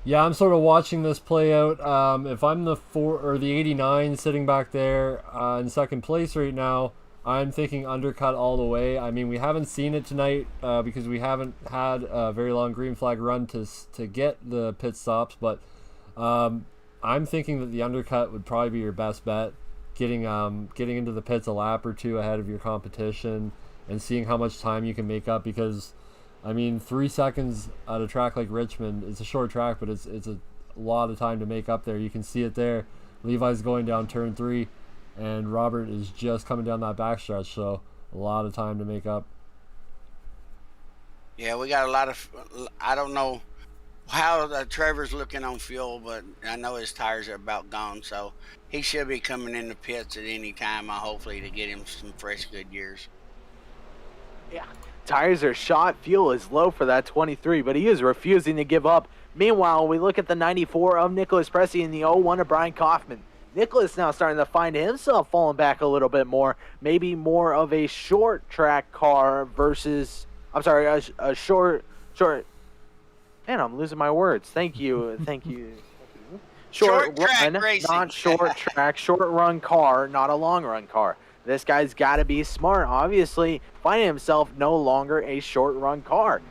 Yeah, I'm sort of watching this play out. If I'm the 89 sitting back there in second place right now, I'm thinking undercut all the way. I mean, we haven't seen it tonight because we haven't had a very long green flag run to get the pit stops, but I'm thinking that the undercut would probably be your best bet. Getting into the pits a lap or 2 ahead of your competition and seeing how much time you can make up, because I mean, 3 seconds at a track like Richmond, it's a short track, but it's a lot of time to make up there. You can see it there. Levi's going down turn 3, and Robert is just coming down that backstretch, so a lot of time to make up. Yeah, we got a lot of, I don't know how Trevor's looking on fuel, but I know his tires are about gone, so he should be coming in the pits at any time, hopefully, to get him some fresh, good years. Yeah. Tires are shot, fuel is low for that 23, but he is refusing to give up. Meanwhile, we look at the 94 of Nicholas Pressey and the 01 of Brian Kaufman. Nicholas now starting to find himself falling back a little bit more, maybe more of a short track car versus, a short, man, I'm losing my words. Thank you. Short track run, racing. not short track, short run car, not a long run car. This guy's got to be smart. Obviously, finding himself no longer a short-run car.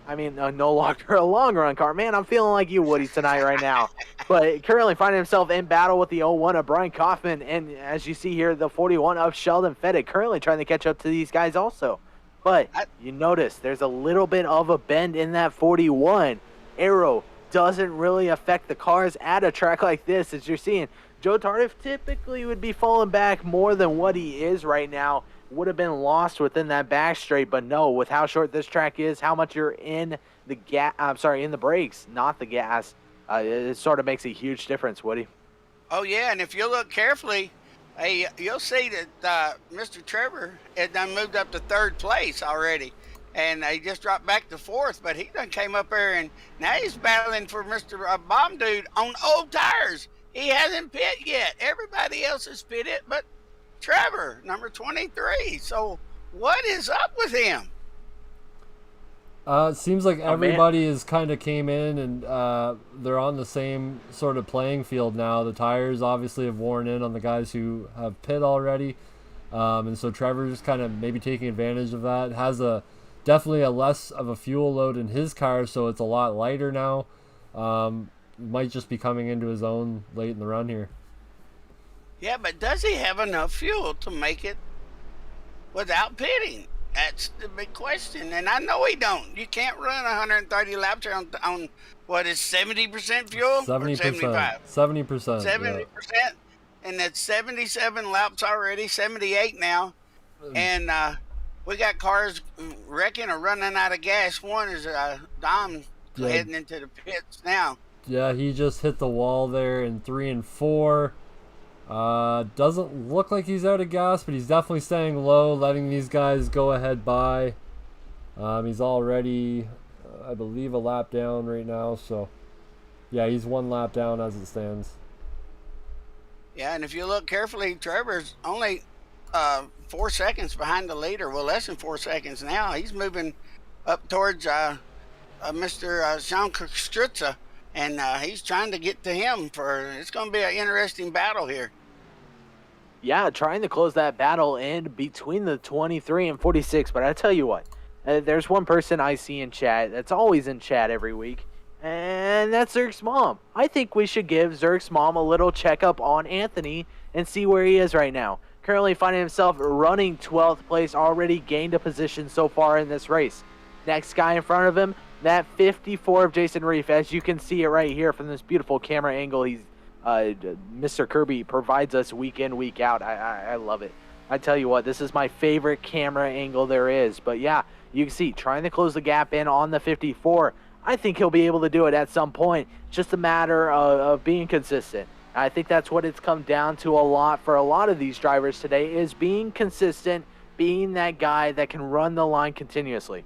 I mean, no longer a long-run car. Man, I'm feeling like you, Woody, tonight right now. But currently finding himself in battle with the 01 of Brian Kaufman. And as you see here, the 41 of Sheldon Fettig currently trying to catch up to these guys also. But you notice there's a little bit of a bend in that 41. Aero doesn't really affect the cars at a track like this, as you're seeing. Joe Tardif typically would be falling back more than what he is right now. Would have been lost within that back straight, but no, with how short this track is, how much you're in the in the brakes, not the gas, it sort of makes a huge difference, Woody. Oh yeah, and if you look carefully, hey, you'll see that Mr. Trevor had done moved up to 3rd place already, and he just dropped back to 4th, but he done came up there, and now he's battling for Mr. Bomb Dude on old tires. He hasn't pit yet. Everybody else has pitted, but Trevor, number 23. So what is up with him? It seems like everybody has kind of came in and they're on the same sort of playing field now. The tires obviously have worn in on the guys who have pit already. And so Trevor's kind of maybe taking advantage of that. Has definitely a less of a fuel load in his car, so it's a lot lighter now. Might just be coming into his own late in the run here. Yeah, but does he have enough fuel to make it without pitting? That's the big question, and I know he don't. You can't run 130 laps on what is 70% fuel? 70%. 75? 70%. 70%, yeah. And that's 77 laps already, 78 now, and we got cars wrecking or running out of gas. One is Dom heading into the pits now. Yeah, he just hit the wall there in 3 and 4. Doesn't look like he's out of gas, but he's definitely staying low, letting these guys go ahead by. He's already, I believe, a lap down right now. So, yeah, he's 1 lap down as it stands. Yeah, and if you look carefully, Trevor's only 4 seconds behind the leader. Well, less than 4 seconds now. He's moving up towards Mr. Sean Strutza. And he's trying to get to him it's going to be an interesting battle here. Yeah, trying to close that battle in between the 23 and 46. But I tell you what, there's one person I see in chat that's always in chat every week, and that's Zerk's mom. I think we should give Zerk's mom a little checkup on Anthony and see where he is right now. Currently finding himself running 12th place, already gained a position so far in this race. Next guy in front of him, that 54 of Jason Reef, as you can see it right here from this beautiful camera angle Mr. Kirby provides us week in, week out. I love it. I tell you what, this is my favorite camera angle there is. But yeah, you can see, trying to close the gap in on the 54. I think he'll be able to do it at some point. Just a matter of being consistent. I think that's what it's come down to a lot for a lot of these drivers today, is being consistent, being that guy that can run the line continuously.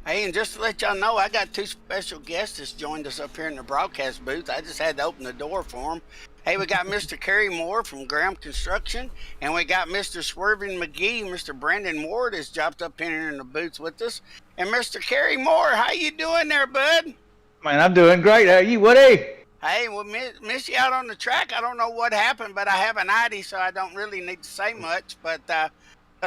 Hey, and just to let y'all know, I got 2 special guests that's joined us up here in the broadcast booth. I just had to open the door for them. Hey, we got Mr. Kerry Moore from Graham Construction, and we got Mr. Swerving McGee. Mr. Brandon Ward has dropped up here in the booth with us. And Mr. Kerry Moore, how you doing there, bud? Man, I'm doing great. How are you, Woody? Hey, we'll miss you out on the track. I don't know what happened, but I have an ID, so I don't really need to say much. But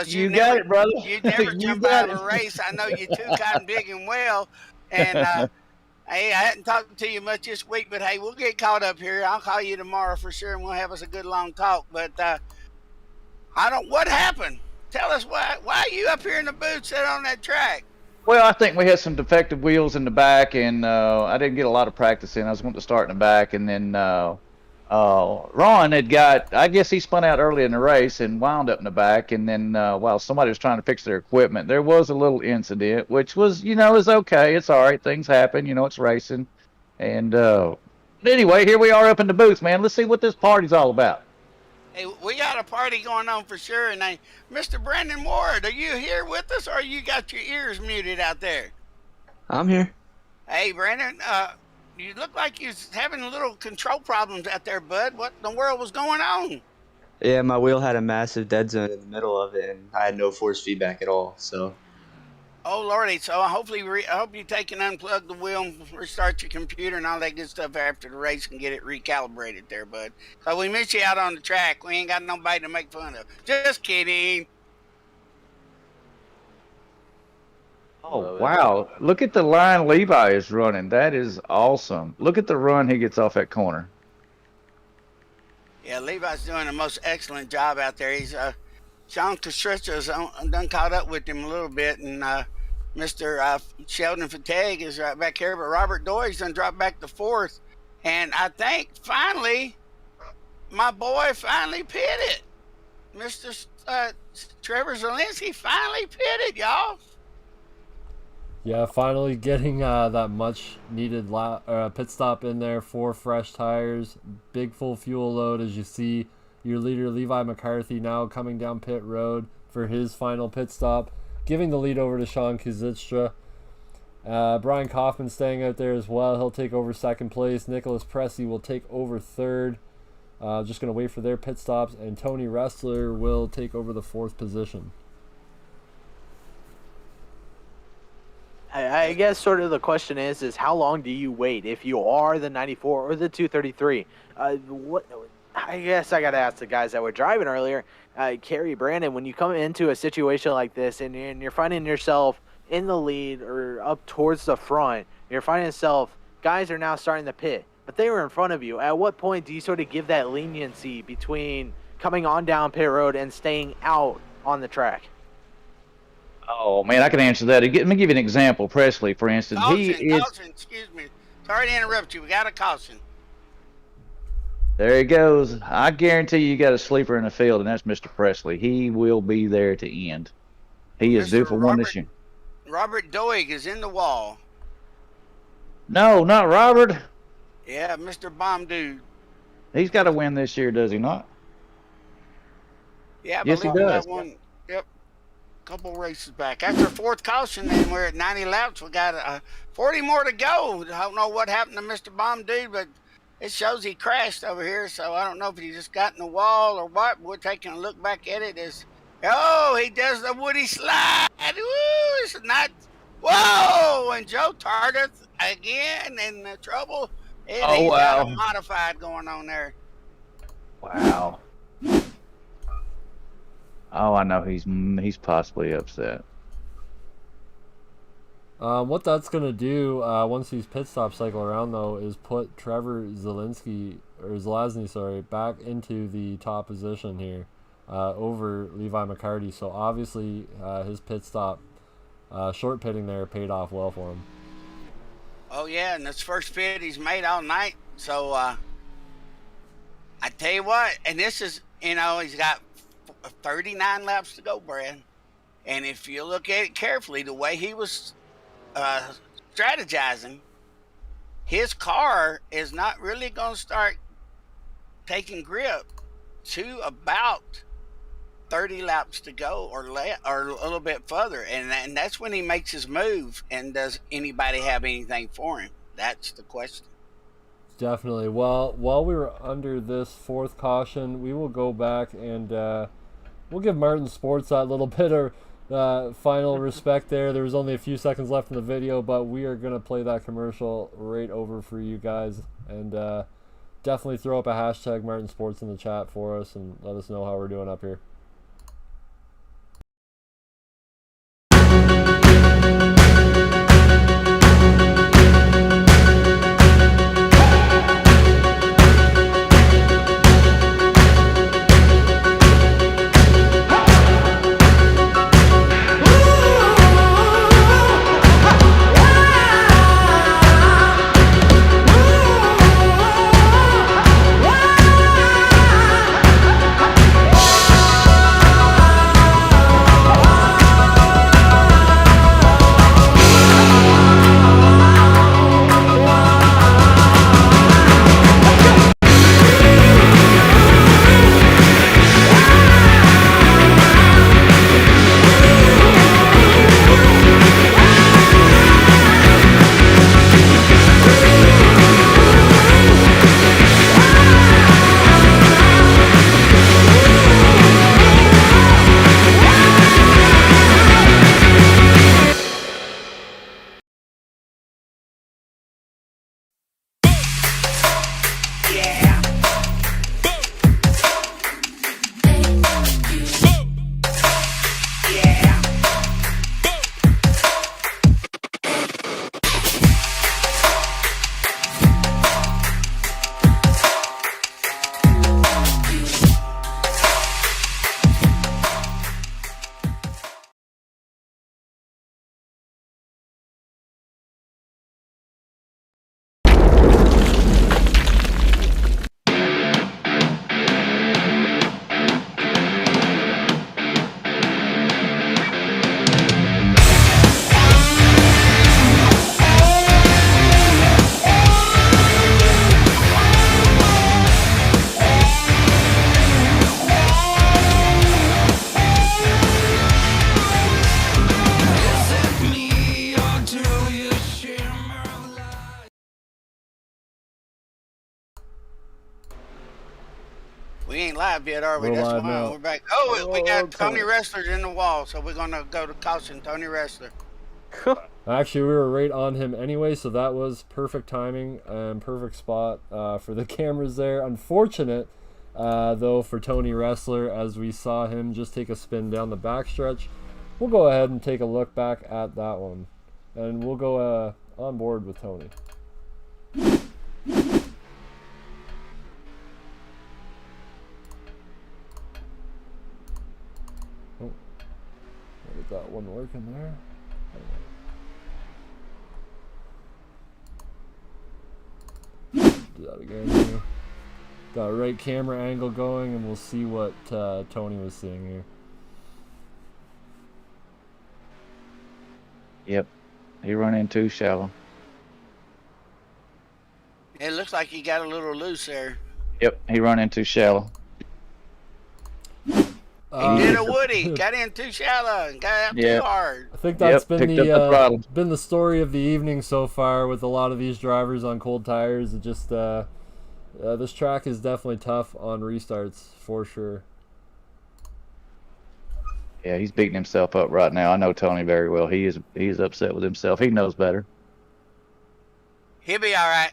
you got it, brother. You never jump out of a race. I know you too, cotton big and well. And hey, I hadn't talked to you much this week, but hey, we'll get caught up here. I'll call you tomorrow for sure, and we'll have us a good long talk. But what happened? Tell us why are you up here in the booth sitting on that track? Well, I think we had some defective wheels in the back, and I didn't get a lot of practice in. I was wanting to start in the back, and then Ron I guess he spun out early in the race and wound up in the back, and then while somebody was trying to fix their equipment, there was a little incident, which was, is okay. It's all right. Things happen. It's racing. And anyway, here we are up in the booth, man. Let's see what this party's all about. Hey, we got a party going on for sure. And Mr. Brandon Ward, are you here with us, or you got your ears muted out there? I'm here. Hey, Brandon, you look like you're having a little control problems out there, bud. What in the world was going on? Yeah, my wheel had a massive dead zone in the middle of it, and I had no force feedback at all. So. Oh lordy! So I hope you take and unplug the wheel, and restart your computer, and all that good stuff after the race, and get it recalibrated there, bud. So we miss you out on the track. We ain't got nobody to make fun of. Just kidding. Oh, wow. Look at the line Levi is running. That is awesome. Look at the run he gets off that corner. Yeah, Levi's doing the most excellent job out there. He's Sean Castricha's done caught up with him a little bit, and Mr. Sheldon Fatag is right back here, but Robert Doy's done dropped back to 4th. And I think finally, my boy finally pitted. Mr. Trevor Zielinski finally pitted, y'all. Yeah, finally getting that much needed pit stop in there, 4 fresh tires, big full fuel load, as you see your leader Levi McCarthy now coming down pit road for his final pit stop, giving the lead over to Sean Kazitstra. Brian Kaufman staying out there as well. He'll take over 2nd place. Nicholas Pressey will take over 3rd. Just going to wait for their pit stops, and Tony Ressler will take over the 4th position. I guess sort of the question is how long do you wait if you are the 94 or the 233? I guess I got to ask the guys that were driving earlier, Kerry, Brandon, when you come into a situation like this and you're finding yourself in the lead or up towards the front, you're finding yourself, guys are now starting to pit, but they were in front of you. At what point do you sort of give that leniency between coming on down pit road and staying out on the track? Oh, man, I can answer that. Let me give you an example. Presley, for instance. Caution, excuse me. Sorry to interrupt you. We got a caution. There he goes. I guarantee you got a sleeper in the field, and that's Mr. Presley. He will be there to end. He is due for one this year. Robert Doig is in the wall. No, not Robert. Yeah, Mr. Bomb Dude. He's got to win this year, does he not? Yeah, I yes, he believe does. That one. Yep. Couple races back. After 4th caution, and we're at 90 laps. We got 40 more to go. I don't know what happened to Mr. Bomb Dude, but it shows he crashed over here. So I don't know if he just got in the wall or what. We're taking a look back at it. He does the Woody slide. Woo! It's not. Whoa! And Joe Tardif again in trouble. He's got a modified going on there. Wow. Oh, I know he's possibly upset. What that's going to do once these pit stops cycle around, though, is put Trevor Zelazny, back into the top position here over Levi McCarty. So obviously his pit stop, short pitting there, paid off well for him. Oh, yeah, and that's first pit he's made all night. So I tell you what, and this is, he's got 39 laps to go, Brad. And if you look at it carefully, the way he was strategizing, his car is not really going to start taking grip to about 30 laps to go or a little bit further. And that's when he makes his move. And does anybody have anything for him? That's the question. Definitely. Well, while we were under this fourth caution, we will go back and we'll give Martin Sports that little bit of final respect there. There was only a few seconds left in the video, but we are going to play that commercial right over for you guys. And definitely throw up a hashtag Martin Sports in the chat for us and let us know how we're doing up here. We ain't live yet, are we? We're That's live fine. now. We're back. Oh, we got Tony Tony. Wrestler's in the wall, so we're going to go to caution Tony Wrestler. Actually, we were right on him anyway, so that was perfect timing and perfect spot for the cameras there. Unfortunate, though, for Tony Wrestler, as we saw him just take a spin down the backstretch. We'll go ahead and take a look back at that one, and we'll go on board with Tony. Oh, get that one working there. Do that again here. Got a right camera angle going, and we'll see what Tony was seeing here. Yep, he run in too shallow. It looks like he got a little loose there. Yep, he run in too shallow. He did a Woody, got in too shallow and got out too hard. I think that's picked up the throttle. been the story of the evening so far with a lot of these drivers on cold tires. It just this track is definitely tough on restarts for sure. Yeah, he's beating himself up right now. I know Tony very well. He's upset with himself. He knows better. He'll be all right.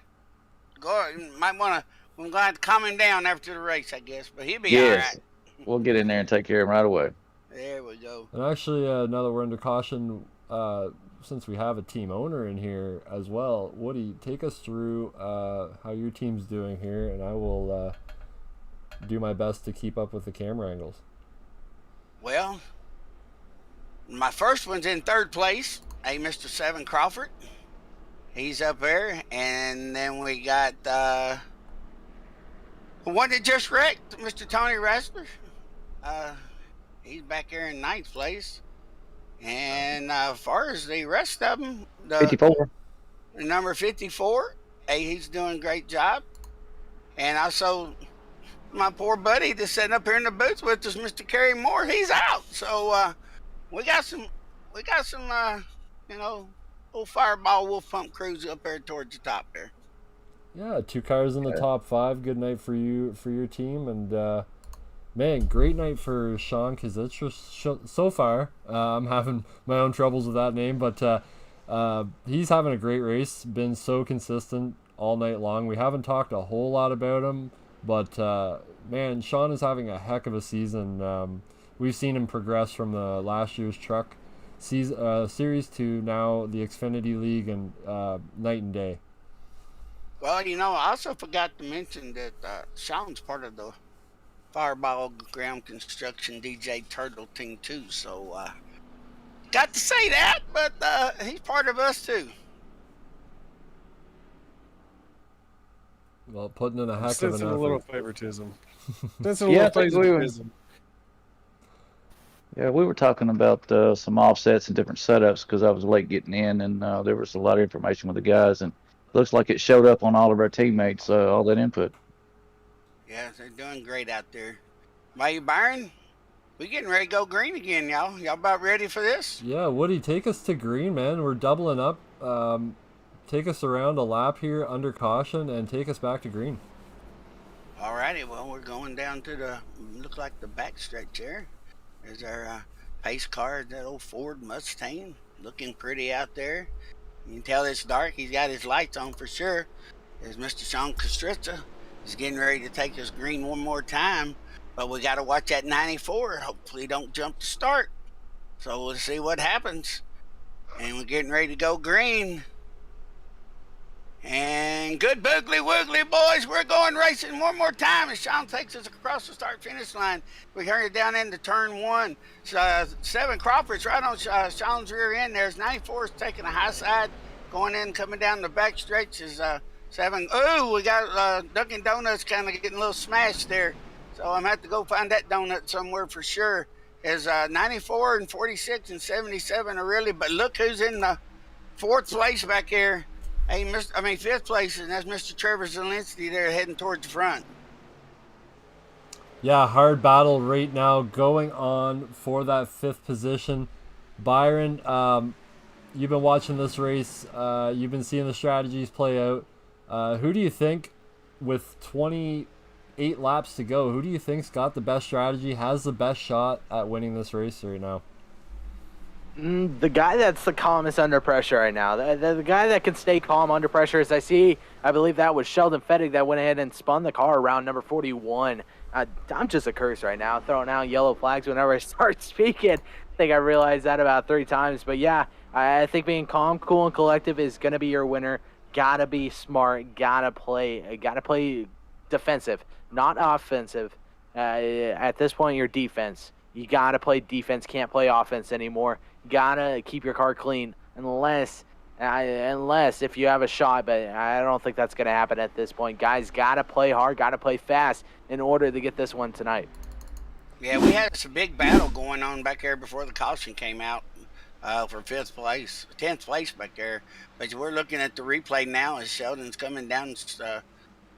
Might want to. I'm going to have to calm him down after the race, I guess. But he'll be all right. We'll get in there and take care of him right away. There we go. And actually, now that we're under caution, since we have a team owner in here as well, Woody, take us through how your team's doing here, and I will do my best to keep up with the camera angles. Well, my first one's in third place, Mr. Seven Crawford. He's up there, and then we got the one that just wrecked, Mr. Tony Rasper. He's back there in ninth place. And as far as the rest of them, 54. Number 54, he's doing a great job. And also, my poor buddy that's sitting up here in the booth with us, Mr. Kerry Moore, he's out. So we got some, you know, little Fireball Wolf Pump crews up there towards the top there. Yeah, 2 cars in the top 5. Good night for you, for your team, and man, great night for Sean Kazitra so far. I'm having my own troubles with that name, but he's having a great race. Been so consistent all night long. We haven't talked a whole lot about him, but man, Sean is having a heck of a season. We've seen him progress from the last year's truck series to now the Xfinity League, and night and day. Well, you know, I also forgot to mention that Sean's part of the Fireball Ground Construction DJ Turtle team too, so got to say that, but he's part of us too. Well, putting in a heck of an effort. A little favoritism. That's a Yeah, little favoritism. Yeah, we were talking about some offsets and different setups because I was late getting in, and there was a lot of information with the guys, and looks like it showed up on all of our teammates, all that input. Yeah, they're doing great out there. Hey, Byron, we getting ready to go green again, y'all. Y'all about ready for this? Yeah, Woody, take us to green, man. We're doubling up. Take us around a lap here under caution and take us back to green. All righty, well, we're going down to the, look like the back stretch there. There's our pace car, that old Ford Mustang, looking pretty out there. You can tell it's dark. He's got his lights on for sure. There's Mr. Sean Castrista. He's getting ready to take us green one more time, but we got to watch that 94. Hopefully don't jump the start. So we'll see what happens. And we're getting ready to go green. And good boogly woogly, boys. We're going racing one more time as Sean takes us across the start-finish line. We hurry down into turn 1. Seven Crawford's right on Sean's rear end. There's 94 is taking a high side, going in, coming down the back stretch is Seven. Ooh, we got Dunkin' Donuts kind of getting a little smashed there. So I'm going to have to go find that donut somewhere for sure. Is 94 and 46 and 77 are really, but look who's in the 4th place back here. Hey, 5th place, and that's Mr. Trevor Zielinski there heading towards the front. Yeah, hard battle right now going on for that 5th position. Byron, you've been watching this race. You've been seeing the strategies play out. Who do you think, with 28 laps to go, who do you think's got the best strategy, has the best shot at winning this race right now? The guy that's the calmest under pressure right now. The guy that can stay calm under pressure, as I believe that was Sheldon Fettig that went ahead and spun the car around number 41. I'm just a curse right now, throwing out yellow flags whenever I start speaking. I think I realized that about 3 times. But yeah, I think being calm, cool, and collective is going to be your winner. Gotta be smart. Gotta play defensive, not offensive. At this point, your defense. You gotta play defense. Can't play offense anymore. Gotta keep your car clean, unless if you have a shot. But I don't think that's gonna happen at this point. Guys, gotta play hard. Gotta play fast in order to get this one tonight. Yeah, we had some big battle going on back there before the caution came out. For 5th place, 10th place back there. But we're looking at the replay now as Sheldon's coming down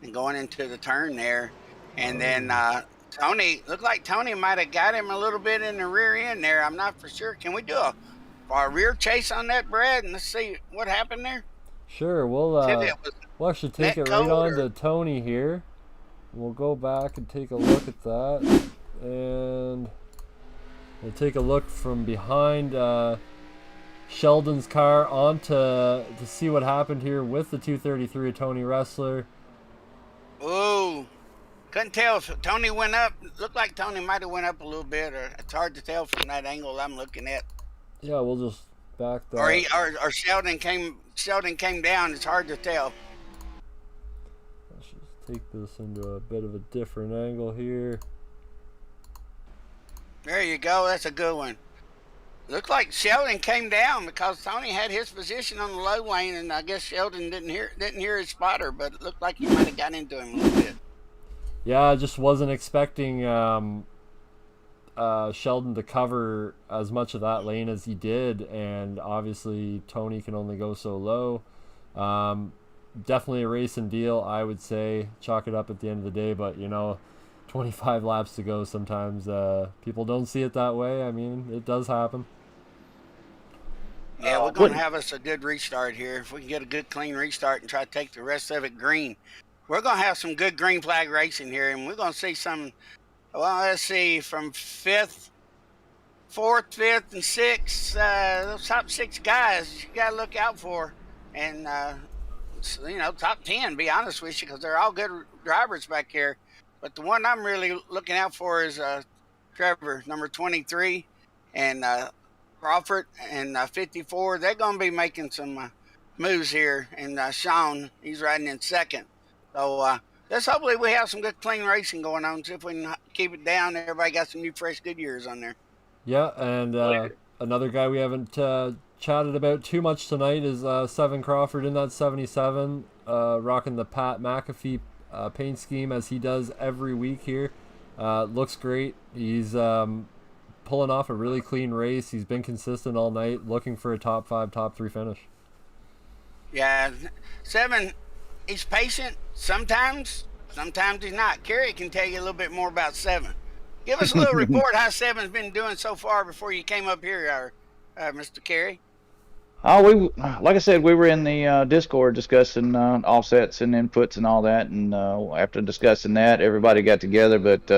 and going into the turn there. And then Tony, looked like Tony might have got him a little bit in the rear end there. I'm not for sure. Can we do a rear chase on that, Brad? And let's see what happened there. Sure, we'll actually take it right on to Tony here. We'll go back and take a look at that. And we'll take a look from behind Sheldon's car to see what happened here with the 233 of Tony Ressler. Ooh, couldn't tell if Tony went up. Looked like Tony might have went up a little bit, or it's hard to tell from that angle I'm looking at. Yeah, we'll just back that. Or Sheldon came down. It's hard to tell. Let's just take this into a bit of a different angle here. There you go. That's a good one. Looked like Sheldon came down because Tony had his position on the low lane, and I guess Sheldon didn't hear his spotter, but it looked like he might have got into him a little bit. Yeah, I just wasn't expecting Sheldon to cover as much of that lane as he did, and obviously Tony can only go so low. Definitely a racing deal, I would say. Chalk it up at the end of the day, but 25 laps to go. Sometimes people don't see it that way. I mean, it does happen. Yeah, we're going to have us a good restart here. If we can get a good, clean restart and try to take the rest of it green, we're going to have some good green flag racing here, and we're going to see some. Well, let's see, from 4th, 5th, and 6th, those top 6 guys you got to look out for. And, top 10, be honest with you, because they're all good drivers back here. But the one I'm really looking out for is Trevor, number 23, and Crawford, and 54. They're going to be making some moves here. And Sean, he's riding in 2nd. So, let's hopefully we have some good clean racing going on. See if we can keep it down. Everybody got some new fresh Goodyears on there. Yeah, and another guy we haven't chatted about too much tonight is 7 Crawford in that 77, rocking the Pat McAfee paint scheme as he does every week here. Looks great. He's pulling off a really clean race. He's been consistent all night, looking for a top 5, top 3 finish. Yeah, 7. He's patient sometimes he's not. Kerry can tell you a little bit more about 7. Give us a little report how 7's been doing so far before you came up here, Mr. Kerry. Like I said, we were in the Discord discussing offsets and inputs and all that, and after discussing that, everybody got together. But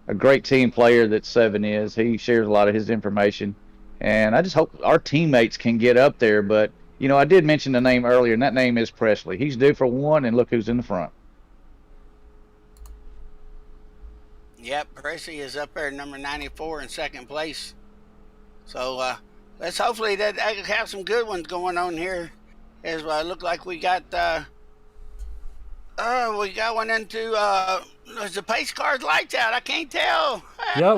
a great team player that 7 is. He shares a lot of his information, and I just hope our teammates can get up there. But I did mention the name earlier, and that name is Presley. He's due for 1, and look who's in the front. Yep, Presley is up there, number 94 in 2nd place. So let's hopefully that I can have some good ones going on here. As look like we got one into is the pace car's lights out? I can't tell. Yeah,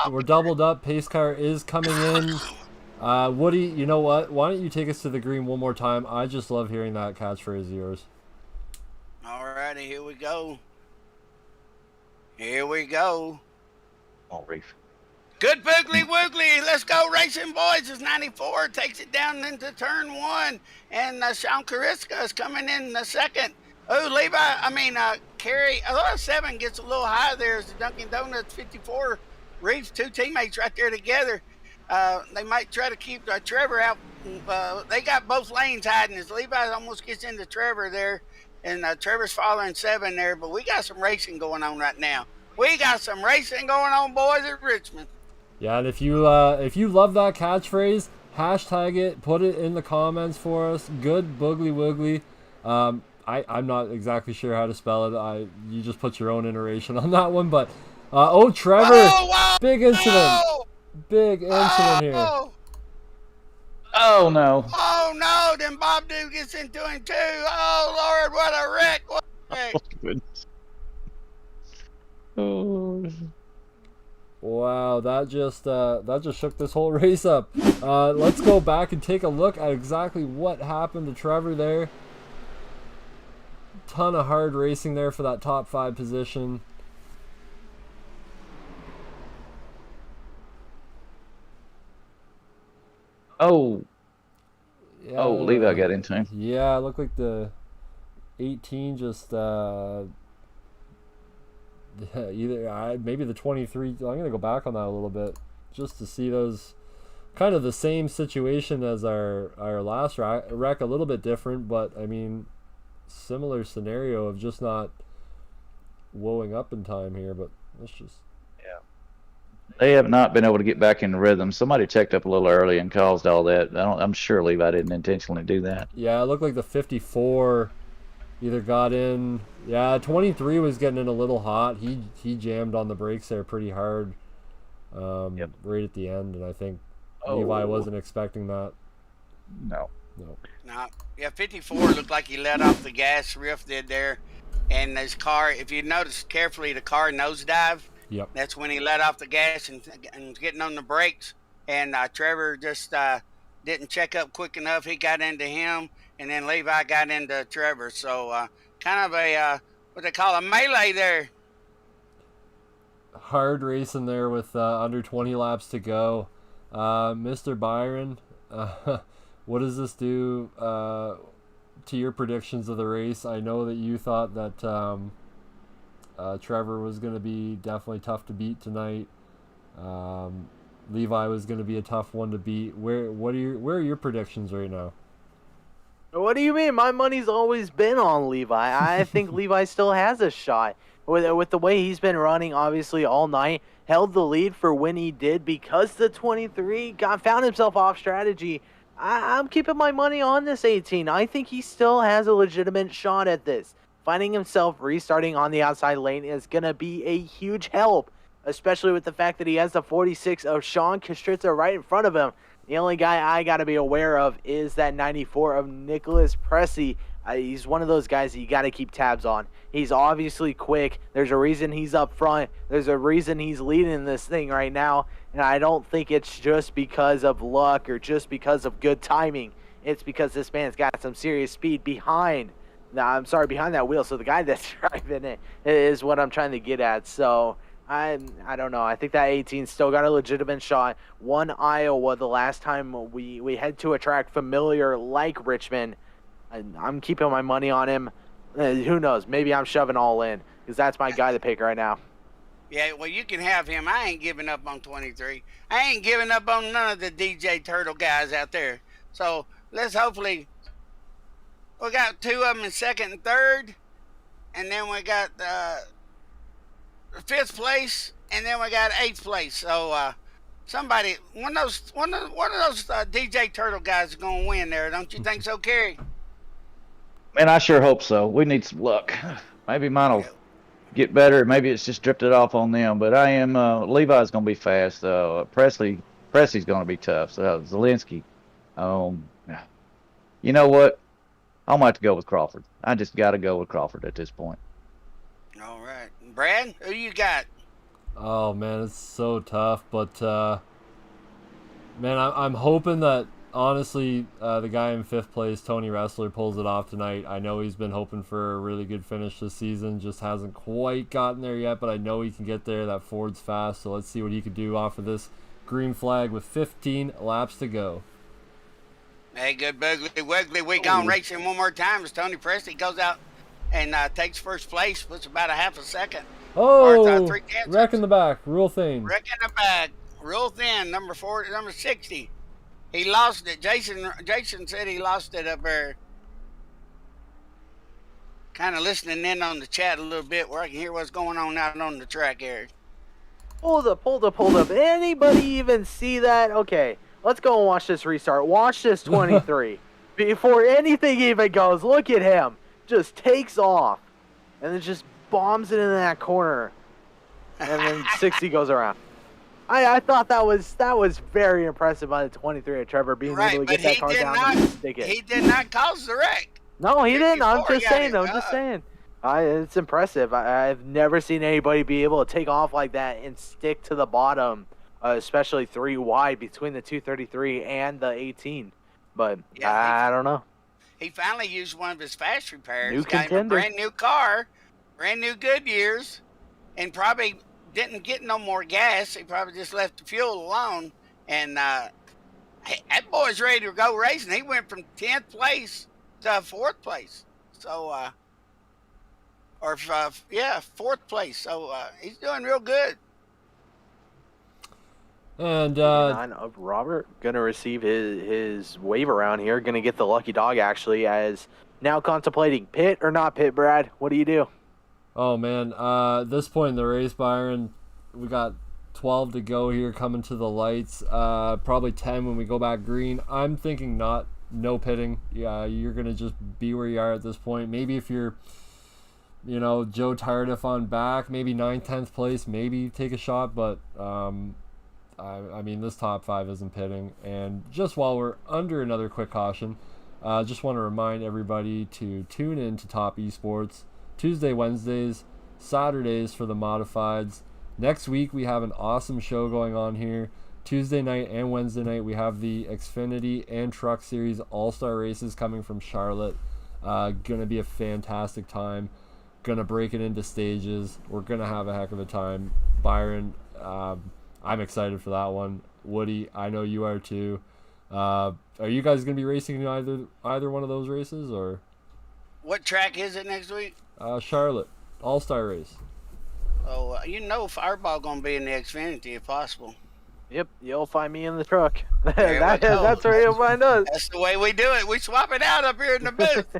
we're doubled up. Pace car is coming in. Woody, you know what? Why don't you take us to the green one more time? I just love hearing that catchphrase of yours. All righty, here we go. Here we go. All Reef. Good boogly woogly. Let's go racing, boys. It's 94. Takes it down into turn 1. And Sean Kariska is coming in the 2nd. Oh, Kerry. 7 gets a little high there as the Dunkin' Donuts 54 Reef, 2 teammates right there together. They might try to keep Trevor out. They got both lanes hiding as Levi almost gets into Trevor there. And Trevor's following 7 there. But we got some racing going on right now. We got some racing going on, boys, at Richmond. Yeah, and if you love that catchphrase, hashtag it, put it in the comments for us. Good boogly woogly. I'm not exactly sure how to spell it. You just put your own iteration on that one. But Trevor, wow. Big incident. Big incident here. Oh no. Oh no, then Bob Dude gets into him too. Oh Lord, what a wreck. What a wreck. Oh goodness. Oh. Wow, that just shook this whole race up. Let's go back and take a look at exactly what happened to Trevor there. Ton of hard racing there for that top 5 position. Oh. Yeah, Oh, Levi got into him. Yeah, it looked like the 18 just maybe the 23. I'm gonna go back on that a little bit just to see those kind of the same situation as our last wreck, a little bit different, but I mean similar scenario of just not woeing up in time here. But let's just They have not been able to get back in the rhythm. Somebody checked up a little early and caused all that. I'm sure Levi didn't intentionally do that. Yeah, it looked like the 54 either got in. Yeah, 23 was getting in a little hot. He jammed on the brakes there pretty hard right at the end, and I think Levi wasn't expecting that. No. No. Yeah, 54 looked like he let off the gas. Riff did there. And his car, if you notice carefully, the car nosedive. Yep. That's when he let off the gas and getting on the brakes. And Trevor just didn't check up quick enough. He got into him, and then Levi got into Trevor. So kind of a, what they call a melee there. Hard racing there with under 20 laps to go. Mr. Byron, what does this do to your predictions of the race? I know that you thought that Trevor was going to be definitely tough to beat tonight. Levi was going to be a tough one to beat. Where are your predictions right now? What do you mean? My money's always been on Levi. I think Levi still has a shot. With the way he's been running, obviously, all night, held the lead for when he did because the 23 found himself off strategy. I'm keeping my money on this 18. I think he still has a legitimate shot at this. Finding himself restarting on the outside lane is going to be a huge help, especially with the fact that he has the 46 of Sean Kostritza right in front of him. The only guy I got to be aware of is that 94 of Nicholas Pressey. He's one of those guys that you got to keep tabs on. He's obviously quick. There's a reason he's up front. There's a reason he's leading this thing right now. And I don't think it's just because of luck or just because of good timing. It's because this man's got some serious speed behind that wheel. So the guy that's driving it is what I'm trying to get at. So I don't know. I think that 18 still got a legitimate shot. Won Iowa the last time we head to a track familiar like Richmond. I'm keeping my money on him. Who knows? Maybe I'm shoving all in because that's my guy to pick right now. Yeah, well, you can have him. I ain't giving up on 23. I ain't giving up on none of the DJ Turtle guys out there. So let's hopefully – we got two of them in second and third, and then we got fifth place, and then we got eighth place. So somebody – one of those DJ Turtle guys is going to win there. Don't you think so, Kerry? Man, I sure hope so. We need some luck. Maybe mine will get better. Maybe it's just drifted off on them. But I am Levi's going to be fast. Pressey's going to be tough. So Zelensky. You know what? I'm going to have to go with Crawford. I just got to go with Crawford at this point. All right. Brad, who you got? Oh, man, it's so tough. But, man, I'm hoping that, honestly, the guy in fifth place, Tony Ressler, pulls it off tonight. I know he's been hoping for a really good finish this season. Just hasn't quite gotten there yet, but I know he can get there. That Ford's fast, so let's see what he can do off of this green flag with 15 laps to go. Hey, good Bugley Wiggly. We gone racing one more time as Tony Presley goes out and takes first place, puts about a half a second. Oh, wreck in the back, real thin. Wreck in the back, real thin, number 60. He lost it. Jason said he lost it up there. Kind of listening in on the chat a little bit where I can hear what's going on out on the track, Eric. Hold up. Anybody even see that? Okay, let's go and watch this restart. Watch this 23. Before anything even goes, look at him. Just takes off. And then just bombs it into that corner. And then 60 goes around. I thought that was very impressive by the 23 of Trevor being able to get that car down and stick it. He did not cause the wreck. No, he didn't. I'm just saying. It's impressive. I've never seen anybody be able to take off like that and stick to the bottom, especially 3 wide between the 233 and the 18. But yeah, I don't know. He finally used one of his fast repairs. New got him a brand new car, brand new Goodyears, and probably didn't get no more gas. He probably just left the fuel alone. And that boy's ready to go racing. He went from 10th place to 4th place. So, 4th place. So he's doing real good. And Robert gonna receive his wave around here. Gonna get the lucky dog actually, as now contemplating pit or not pit. Brad, what do you do? Oh man, at this point in the race, Byron, we got 12 to go here coming to the lights. Probably 10 when we go back green. I'm thinking no pitting. Yeah, you're gonna just be where you are at this point. Maybe if you're, Joe Tardif on back, maybe 9th, 10th place, maybe take a shot. But I mean, this top 5 isn't pitting. And just while we're under another quick caution, just want to remind everybody to tune in to Topp eSports Tuesday, Wednesdays, Saturdays for the modifieds. Next week we have an awesome show going on here. Tuesday night and Wednesday night we have the Xfinity and Truck Series All-Star races coming from Charlotte. Gonna be a fantastic time. Gonna break it into stages. We're gonna have a heck of a time. Byron, I'm excited for that one. Woody, I know you are too. Are you guys gonna be racing in either one of those races, or? What track is it next week? Charlotte All-Star race. Oh, Fireball gonna be in the Xfinity if possible. Yep, you'll find me in the truck. There we go. That's where you'll find us. That's the way we do it. We swap it out up here in the booth.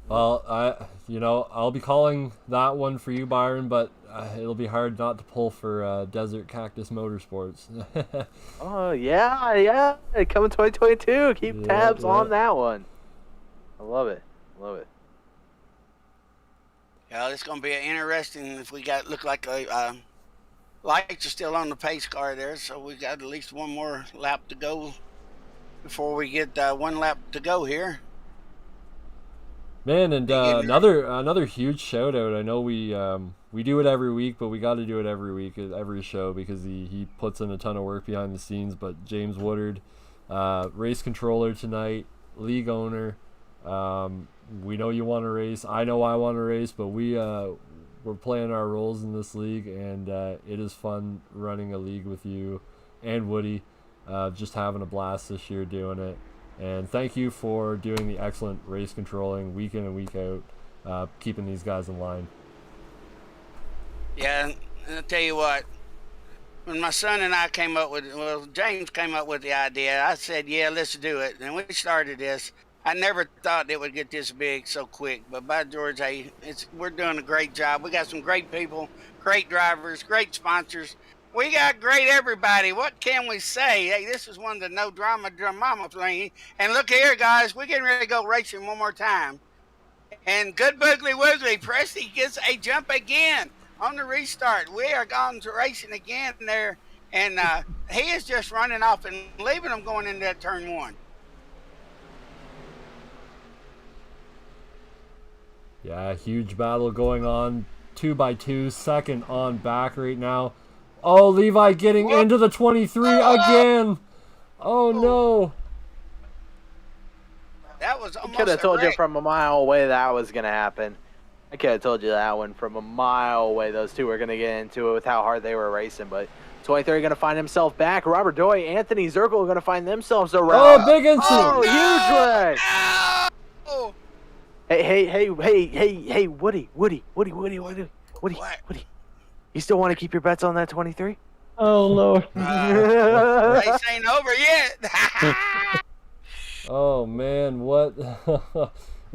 Well, I'll be calling that one for you, Byron, but it'll be hard not to pull for Desert Cactus Motorsports. Oh, yeah. Coming 2022. Keep tabs on that one. I love it. Yeah, it's going to be interesting if we look like lights are still on the pace car there, so we got at least one more lap to go before we get 1 lap to go here. Man, and another huge shout out. I know we do it every week, but we got to do it every week at every show because he puts in a ton of work behind the scenes. But James Woodard, race controller tonight, league owner. We know you want to race. I know I want to race, but we're playing our roles in this league, and it is fun running a league with you and Woody. Just having a blast this year doing it. And thank you for doing the excellent race controlling week in and week out, keeping these guys in line. Yeah, and I'll tell you what, when my son and I James came up with the idea, I said, yeah, let's do it. And we started this. I never thought it would get this big so quick, but by George, hey, we're doing a great job. We got some great people, great drivers, great sponsors. We got great everybody. What can we say? Hey, this is one of the no drama mama thing. And look here, guys, we're getting ready to go racing one more time. And good boogly woogly, Presty gets a jump again on the restart. We are going to racing again there. And he is just running off and leaving them going into that turn 1. Yeah, huge battle going on. 2x2, second on back right now. Oh, Levi getting into the 23 again. Oh, no. That was almost I could have told you from a mile away that was going to happen. I could have told you that one from a mile away. Those two were going to get into it with how hard they were racing. But 23 going to find himself back. Robert Doy, Anthony Zirkle are going to find themselves around. Oh, big incident. Oh, huge wreck. Oh. Hey, Woody. You still want to keep your bets on that 23? Oh, Lord. Race ain't over yet. Oh, man, what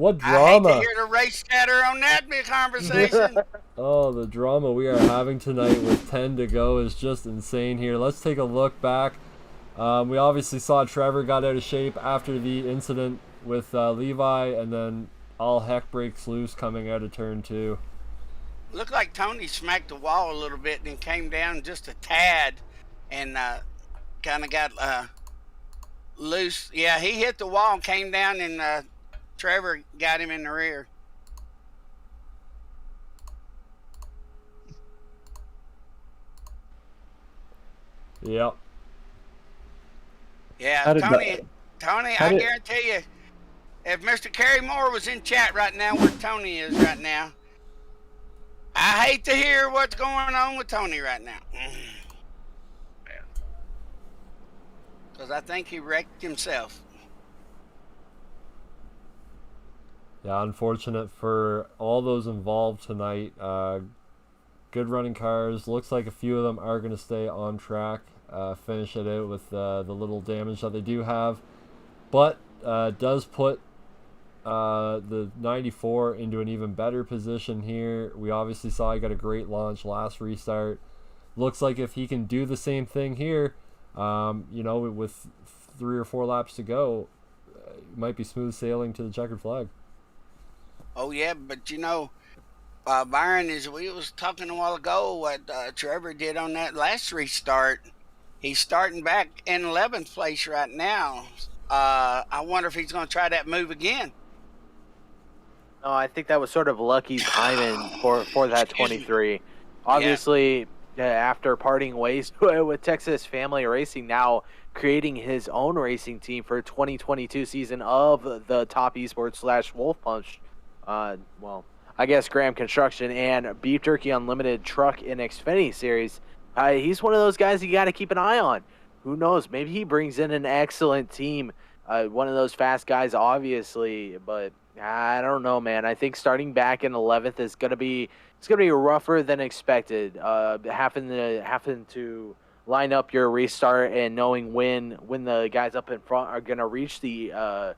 what I drama. hate to hear the race chatter on that big conversation. Oh, the drama we are having tonight with 10 to go is just insane here. Let's take a look back. We obviously saw Trevor got out of shape after the incident with Levi, and then all heck breaks loose coming out of turn 2. Looked like Tony smacked the wall a little bit and then came down just a tad and kind of got loose. Yeah, he hit the wall and came down, and Trevor got him in the rear. Yep. Yeah, Tony, I guarantee you, if Mr. Kerry Moore was in chat right now where Tony is right now, I hate to hear what's going on with Tony right now. Because I think he wrecked himself. Yeah, unfortunate for all those involved tonight. Good running cars. Looks like a few of them are going to stay on track, finish it out with the little damage that they do have. But does put the 94 into an even better position here. We obviously saw he got a great launch last restart. Looks like if he can do the same thing here, with 3 or 4 laps to go, it might be smooth sailing to the checkered flag. Oh yeah, but Byron, we was talking a while ago what Trevor did on that last restart. He's starting back in 11th place right now. I wonder if he's going to try that move again. No, I think that was sort of lucky timing for that 23. Obviously, after parting ways with Texas Family Racing, now creating his own racing team for 2022 season of the Topp eSports / Wolf Punch. Well, I guess Graham Construction and Beef Jerky Unlimited Truck in Xfinity Series. He's one of those guys you got to keep an eye on. Who knows? Maybe he brings in an excellent team. One of those fast guys, obviously, but I don't know, man. I think starting back in 11th is gonna be rougher than expected. Having to line up your restart and knowing when the guys up in front are gonna reach the man,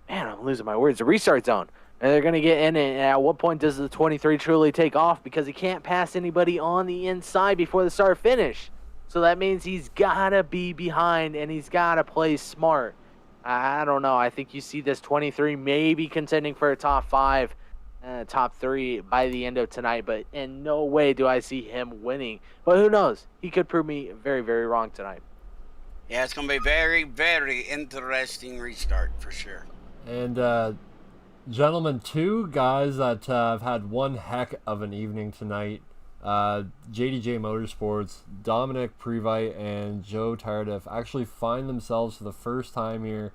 I'm losing my words. The restart zone, and they're gonna get in it. And at what point does the 23 truly take off? Because he can't pass anybody on the inside before the start finish. So that means he's gotta be behind and he's gotta play smart. I don't know. I think you see this 23 maybe contending for a top 5, top 3 by the end of tonight, but in no way do I see him winning. But who knows? He could prove me very, very wrong tonight. Yeah, it's going to be very, very interesting restart for sure. And gentlemen, 2 guys that have had one heck of an evening tonight. JDJ Motorsports, Dominic Previte and Joe Tardif actually find themselves for the first time here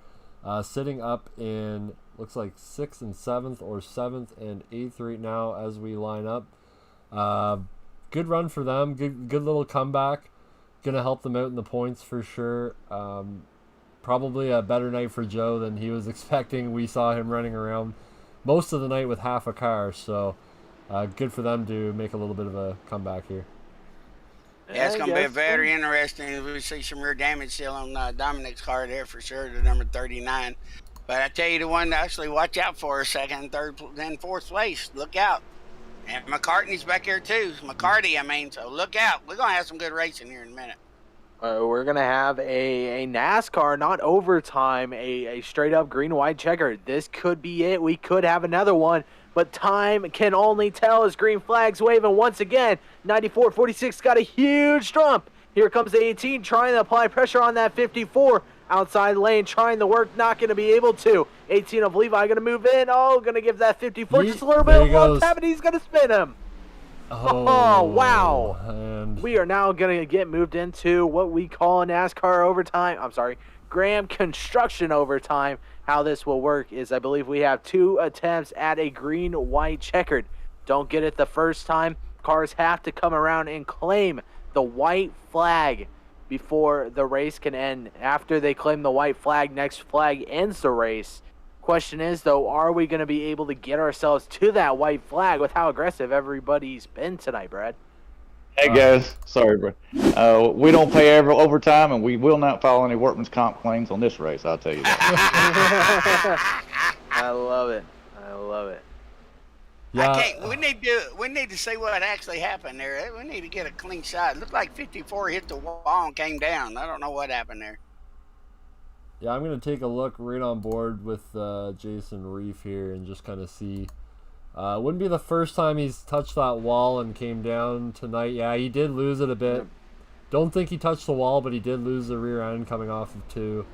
sitting up in, looks like 6th and 7th or 7th and 8th right now as we line up. Good run for them, good little comeback. Gonna help them out in the points for sure. Probably a better night for Joe than he was expecting. We saw him running around most of the night with half a car, so good for them to make a little bit of a comeback here. Yeah, it's going to be very interesting. We see some rear damage still on Dominic's car there for sure, the number 39. But I tell you, the one to actually watch out for a second, third, then 4th place. Look out. And McCartney's back here too. McCarty, I mean, so look out. We're going to have some good racing here in a minute. We're going to have a NASCAR, not overtime, a straight-up green-white checker. This could be it. We could have another one, but time can only tell as green flags waving once again. 94-46 got a huge jump. Here comes the 18 trying to apply pressure on that 54. Outside lane trying to work, not going to be able to. 18 of Levi going to move in. Oh, going to give that 54 just a little bit of love tap, and he's going to spin him. Oh, wow. And we are now going to get moved into what we call NASCAR overtime. I'm sorry, Graham Construction overtime. How this will work is I believe we have 2 attempts at a green-white checkered. Don't get it the first time. Cars have to come around and claim the white flag before the race can end. After they claim the white flag, next flag ends the race. Question is, though, are we going to be able to get ourselves to that white flag with how aggressive everybody's been tonight, Brad? Hey, guys. Sorry, bro. We don't pay overtime, and we will not file any workman's comp claims on this race, I'll tell you that. I love it. I love it. yeah, We need to see what actually happened there. We need to get a clean shot. It looked like 54 hit the wall and came down. I don't know what happened there. Yeah, I'm going to take a look right on board with Jason Reef here and just kind of see. Wouldn't be the first time he's touched that wall and came down tonight. Yeah, he did lose it a bit. Don't think he touched the wall, but he did lose the rear end coming off of 2.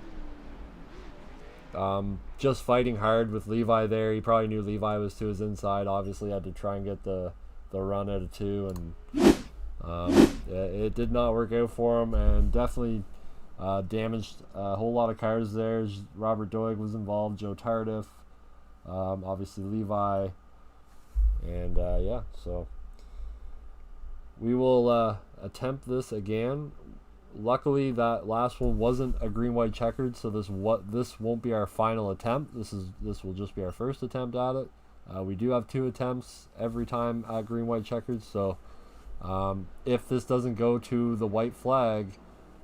Just fighting hard with Levi there. He probably knew Levi was to his inside. Obviously had to try and get the run out of 2. And it did not work out for him, and definitely damaged a whole lot of cars there. Robert Doig was involved, Joe Tardif, obviously Levi, and yeah, so we will attempt this again. Luckily, that last one wasn't a green-white checkered, so this won't be our final attempt. This will just be our first attempt at it. We do have 2 attempts every time at green-white checkered, so if this doesn't go to the white flag,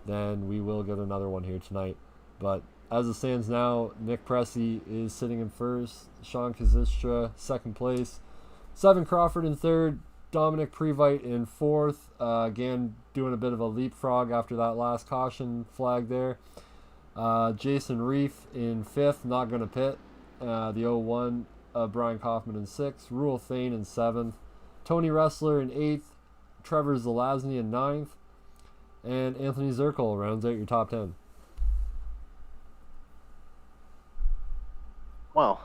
then we will get another one here tonight. But as it stands now, Nick Pressey is sitting in first, Sean Kazistra second place, Seven Crawford in third, Dominic Previte in fourth. Again, doing a bit of a leapfrog after that last caution flag there. Jason Reef in fifth, not going to pit. The 01 Brian Kaufman in sixth, Ruel Thane in seventh, Tony Ressler in eighth, Trevor Zelazny in ninth. and Anthony Zirkle rounds out your top 10. Well,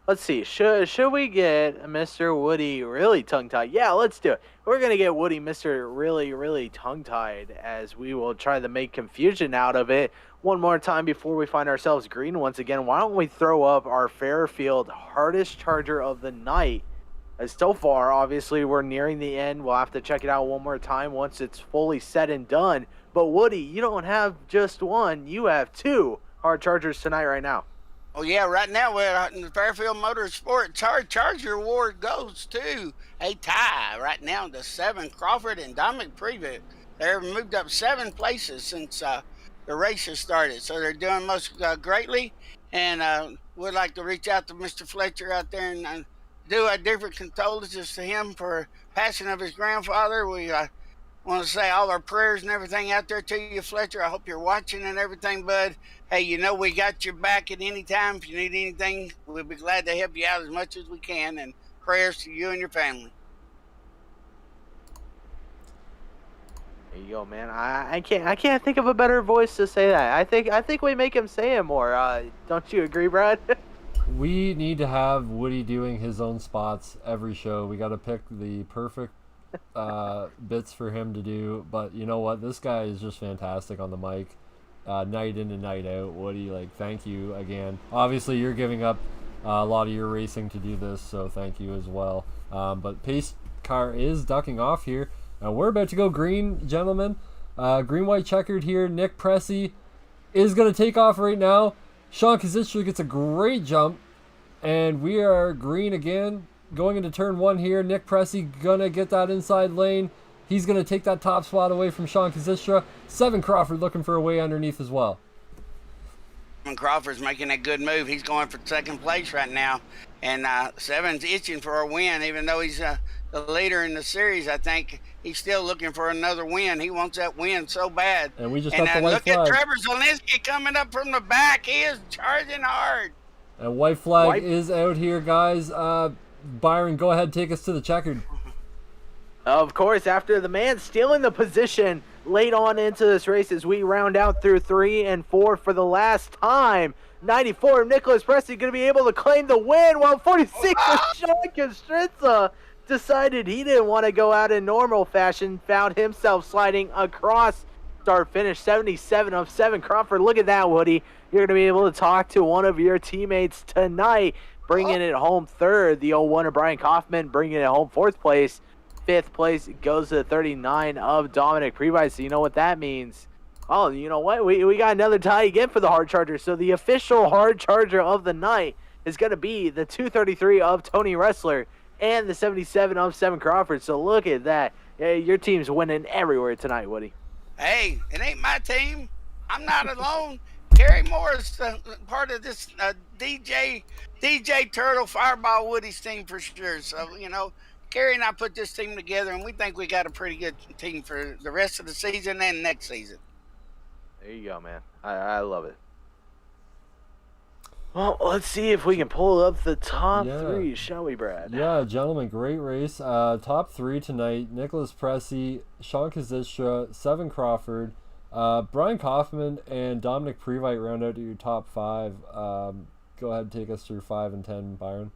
let's see. Should we get Mr. Woody really tongue-tied? Yeah, let's do it. We're going to get Woody Mr. really, really tongue-tied as we will try to make confusion out of it. One more time before we find ourselves green once again, why don't we throw up our Fairfield hardest charger of the night? As so far, obviously, we're nearing the end. We'll have to check it out one more time once it's fully said and done. But, Woody, you don't have just one. You have two hard chargers tonight right now. Oh, yeah, right now we're in the Fairfield Motorsport Charger Award goes to a tie right now to 7 Crawford and Dominic Previtt. They've moved up 7 places since the race has started, so they're doing most greatly. And we'd like to reach out to Mr. Fletcher out there and do a different condolences to him for passing of his grandfather. We want to say all our prayers and everything out there to you, Fletcher. I hope you're watching and everything, bud. Hey, you know we got your back at any time. If you need anything, we'll be glad to help you out as much as we can. And prayers to you and your family. There you go, man. I can't think of a better voice to say that. I think we make him say it more. Don't you agree, Brad? We need to have Woody doing his own spots every show. We got to pick the perfect bits for him to do. But you know what? This guy is just fantastic on the mic. Night in and night out. Woody, thank you again. Obviously, you're giving up a lot of your racing to do this, so thank you as well. But pace car is ducking off here. We're about to go green, gentlemen. Green-white checkered here. Nick Pressey is going to take off right now. Sean Kazistra gets a great jump, and we are green again. Going into turn 1 here. Nick Pressey going to get that inside lane. He's going to take that top spot away from Sean Kazistra. 7 Crawford looking for a way underneath as well. Crawford's making a good move. He's going for second place right now. And 7's itching for a win, even though he's the leader in the series. I think he's still looking for another win. He wants that win so bad. And we just got the white look flag. At Trevor Zielinski coming up from the back. He is charging hard. And white flag is out here, guys. Byron, go ahead, take us to the checkered. Of course, after the man stealing the position late on into this race as we round out through 3 and 4 for the last time. 94, Nicholas Pressey going to be able to claim the win, while 46 Sean Kastritza decided he didn't want to go out in normal fashion, found himself sliding across start finish. 77 of 7 Crawford. Look at that, Woody. You're going to be able to talk to one of your teammates tonight, bringing it home third. The 01 of Brian Kaufman bringing it home 4th place. 5th place goes to the 39 of Dominic Previtt. So you know what that means. Oh, you know what? We got another tie again for the hard charger. So the official hard charger of the night is going to be the 233 of Tony Wrestler and the 77 of 7 Crawford. So look at that. Yeah, your team's winning everywhere tonight, Woody. Hey, it ain't my team. I'm not alone. Kerry Moore is part of this DJ Turtle Fireball Woody's team for sure. So, you know, Kerry and I put this team together, and we think we got a pretty good team for the rest of the season and next season. There you go, man. I love it. Well, let's see if we can pull up the top 3, shall we, Brad? Yeah, gentlemen, great race. Top 3 tonight. Nicholas Pressey, Sean Kazistra, 7 Crawford, Brian Kaufman, and Dominic Previtt round out to your top 5. Go ahead and take us through 5 and 10, Byron.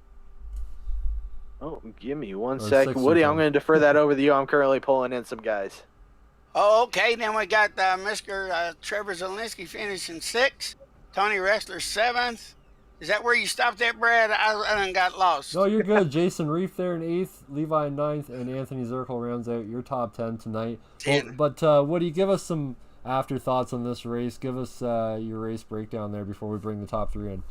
Oh, give me one sec. Woody, I'm going to defer that over to you. I'm currently pulling in some guys. Oh, okay. Then we got Mr. Trevor Zielinski finishing 6th. Tony Wrestler 7th. Is that where you stopped at, Brad? I done got lost. No, you're good. Jason Reef there in 8th, Levi in 9th, and Anthony Zirkle rounds out your top 10 tonight. 10. Well, but Woody, give us some afterthoughts on this race. Give us your race breakdown there before we bring the top 3 in.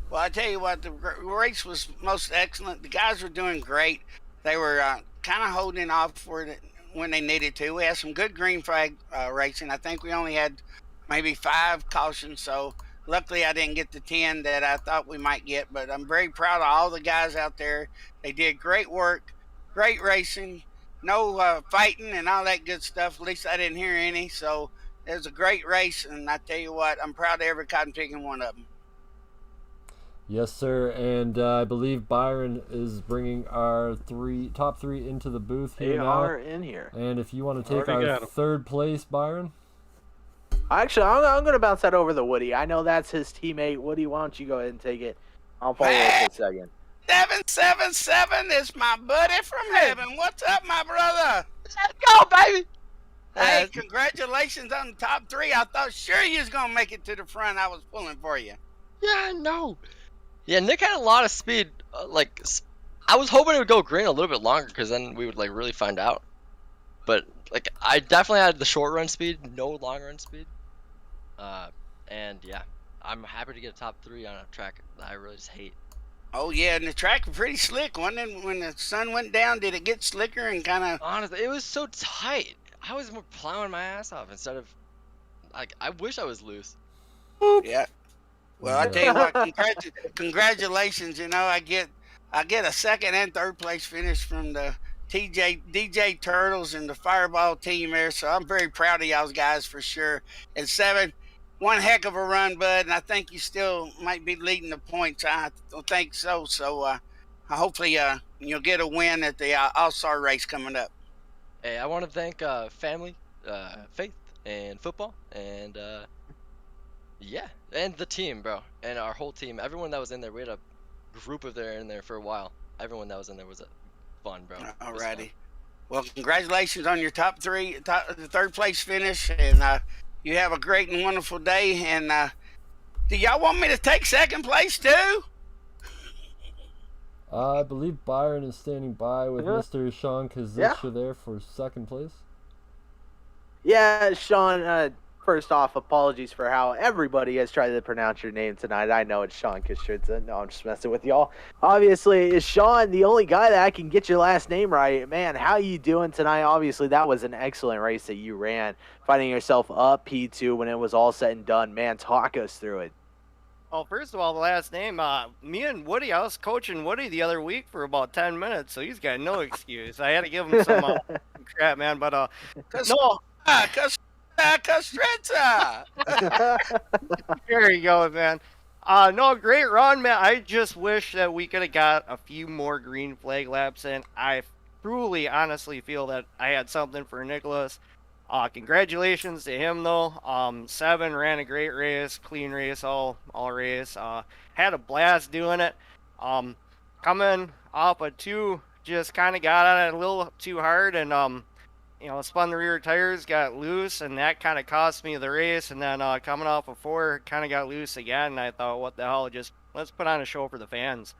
Well, I tell you what, the race was most excellent. The guys were doing great. They were kind of holding off for it when they needed to. We had some good green flag racing. I think we only had maybe 5 cautions, so luckily I didn't get the 10 that I thought we might get. But I'm very proud of all the guys out there. They did great work, great racing, no fighting and all that good stuff. At least I didn't hear any. So it was a great race, and I tell you what, I'm proud of every cotton picking one of them. Yes, sir. And I believe Byron is bringing our top three into the booth here They now. are in here. And if you want to take Already our got 'em. third place, Byron. Actually, I'm going to bounce that over to Woody. I know that's his teammate. Woody, why don't you go ahead and take it? I'll follow up with second. 777 is my buddy from heaven. What's up, my brother? Let's go, baby. Hey, congratulations on the top three. I thought sure you was going to make it to the front. I was pulling for you. Yeah, I know. Yeah, Nick had a lot of speed. I was hoping it would go green a little bit longer because then we would like really find out. But like, I definitely had the short run speed, no long run speed. And yeah, I'm happy to get a top three on a track that I really just hate. Oh yeah, and the track was pretty slick. Wasn't it? When the sun went down, did it get slicker and kind of? Honestly, it was so tight. I was more plowing my ass off instead of like. I wish I was loose. Yeah. Well, I tell you what, congratulations. You know, I get a second and third place finish from the DJ Turtles and the Fireball team there. So I'm very proud of y'all guys for sure. And 7, one heck of a run, bud. And I think you still might be leading the points. I don't think so. So hopefully you'll get a win at the All-Star race coming up. Hey, I want to thank family, faith, and football, and yeah, and the team, bro, and our whole team. Everyone that was in there, we had a group of there in there for a while. Everyone that was in there was fun, bro. Alrighty. Well, congratulations on your top three, the third place finish, and you have a great and wonderful day. And do y'all want me to take second place too? I believe Byron is standing by with Mr. Sean Kazisha there for second place. Yeah, Sean, first off, apologies for how everybody has tried to pronounce your name tonight. I know it's Sean Kashritza. No, I'm just messing with y'all. Obviously, is Sean the only guy that I can get your last name right? Man, how you doing tonight? Obviously, that was an excellent race that you ran, finding yourself up P2 when it was all said and done. Man, talk us through it. Well, first of all, the last name, me and Woody, I was coaching Woody the other week for about 10 minutes, so he's got no excuse. I had to give him some crap, man, but no. Kastritza. There you go, man. No, great run, man. I just wish that we could have got a few more green flag laps in. I truly, honestly feel that I had something for Nicholas. Congratulations to him, though. 7 ran a great race, clean race, all race. Had a blast doing it. Coming off a 2, just kind of got on it a little too hard, and spun the rear tires, got loose, and that kind of cost me the race. And then coming off a 4, kind of got loose again, and I thought, what the hell, just let's put on a show for the fans.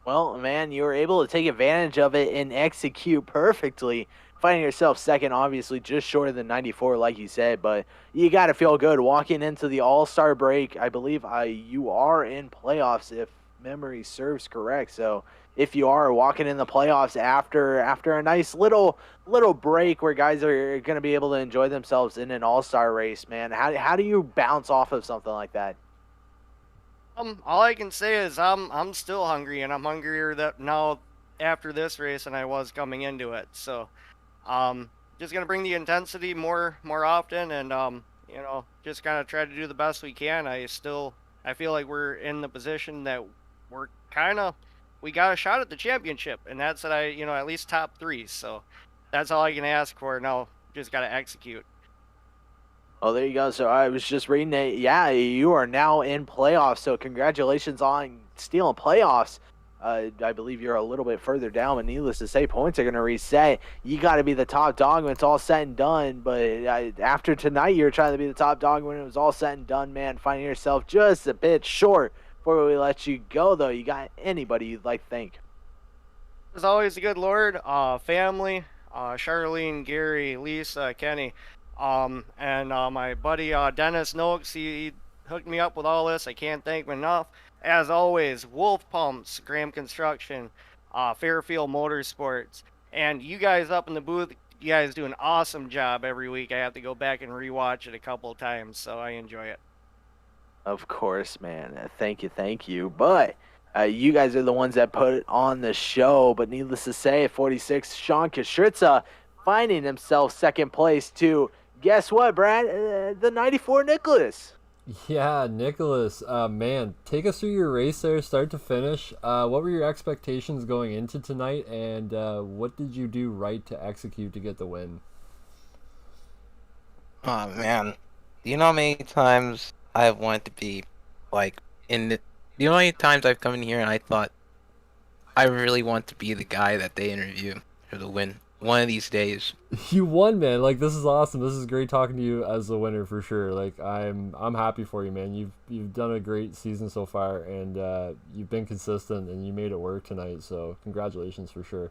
Well, man, you were able to take advantage of it and execute perfectly. Finding yourself second, obviously, just short of the 94, like you said, but you got to feel good walking into the All-Star break. I believe you are in playoffs, if memory serves correct. So if you are walking in the playoffs after a nice little break where guys are going to be able to enjoy themselves in an All-Star race, man, how do you bounce off of something like that? All I can say is I'm still hungry, and I'm hungrier now after this race than I was coming into it. So just gonna bring the intensity more often, and just kind of try to do the best we can. I feel like we're in the position that we got a shot at the championship, and that's at least top 3. So that's all I can ask for now. Just gotta execute. Oh, there you go. So I was just reading that. Yeah, you are now in playoffs. So congratulations on stealing playoffs. I believe you're a little bit further down, but needless to say, points are going to reset. You got to be the top dog when it's all said and done. But after tonight, you're trying to be the top dog when it was all said and done, man. Finding yourself just a bit short before we let you go, though. You got anybody you'd like to thank? As always, the good Lord, family, Charlene, Gary, Lisa, Kenny, and my buddy Dennis Noakes. He hooked me up with all this. I can't thank him enough. As always, Wolf Pumps, Graham Construction, Fairfield Motorsports, and you guys up in the booth, you guys do an awesome job every week. I have to go back and rewatch it a couple of times, so I enjoy it. Of course, man. Thank you. But you guys are the ones that put it on the show. But needless to say, at 46, Sean Kashritza finding himself second place to, guess what, Brad? The 94 Nicholas. Yeah, Nicholas, man, take us through your race there, start to finish. What were your expectations going into tonight, and what did you do right to execute to get the win? Oh man, do you know how many times I've wanted to be like in the? Do you know how many times I've come in here and I thought I really want to be the guy that they interview for the win one of these days. You won, man. Like, this is awesome. This is great talking to you as the winner for sure. Like, I'm happy for you, man. You've done a great season so far, and you've been consistent, and you made it work tonight. So congratulations for sure.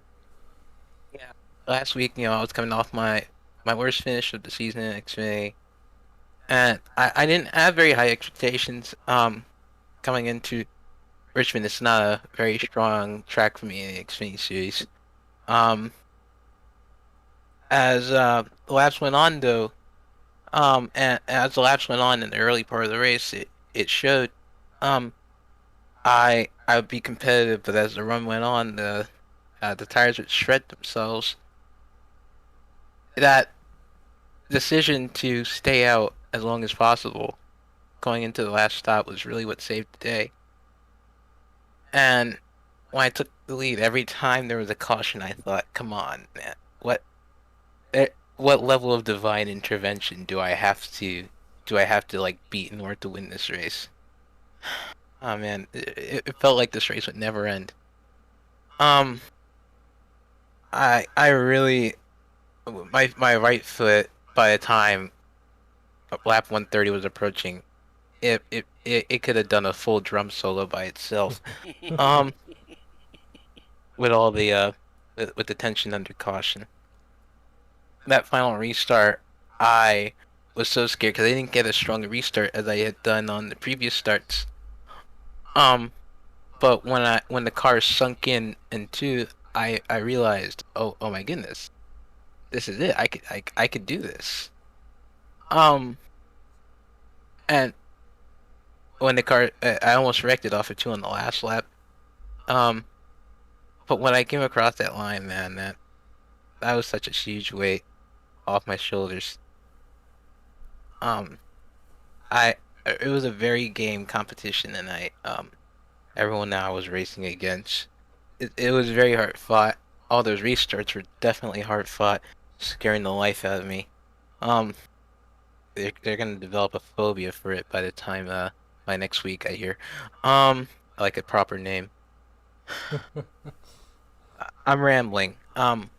Yeah. Last week, I was coming off my worst finish of the season in Xfinity, and I didn't have very high expectations. Coming into Richmond, it's not a very strong track for me in the Xfinity series. As the laps went on, though, and as the laps went on in the early part of the race, it showed. I would be competitive, but as the run went on, the tires would shred themselves. That decision to stay out as long as possible going into the last stop was really what saved the day. And when I took the lead, every time there was a caution, I thought, "Come on, man! What level of divine intervention do I have to like beat in order to win this race?" Oh man, it felt like this race would never end. I really my right foot by the time lap 130 was approaching, it could have done a full drum solo by itself. With all the with the tension under caution. That final restart, I was so scared because I didn't get as strong a restart as I had done on the previous starts. But when the car sunk in two, I realized, oh my goodness, this is it. I could do this. And when the car, I almost wrecked it off of two on the last lap. But when I came across that line, man, that was such a huge weight off my shoulders. It was a very game competition tonight. Everyone that I was racing against, it was very hard fought. All those restarts were definitely hard fought, scaring the life out of me. They're gonna develop a phobia for it by the time by next week, I hear. Like a proper name. I'm rambling. I'm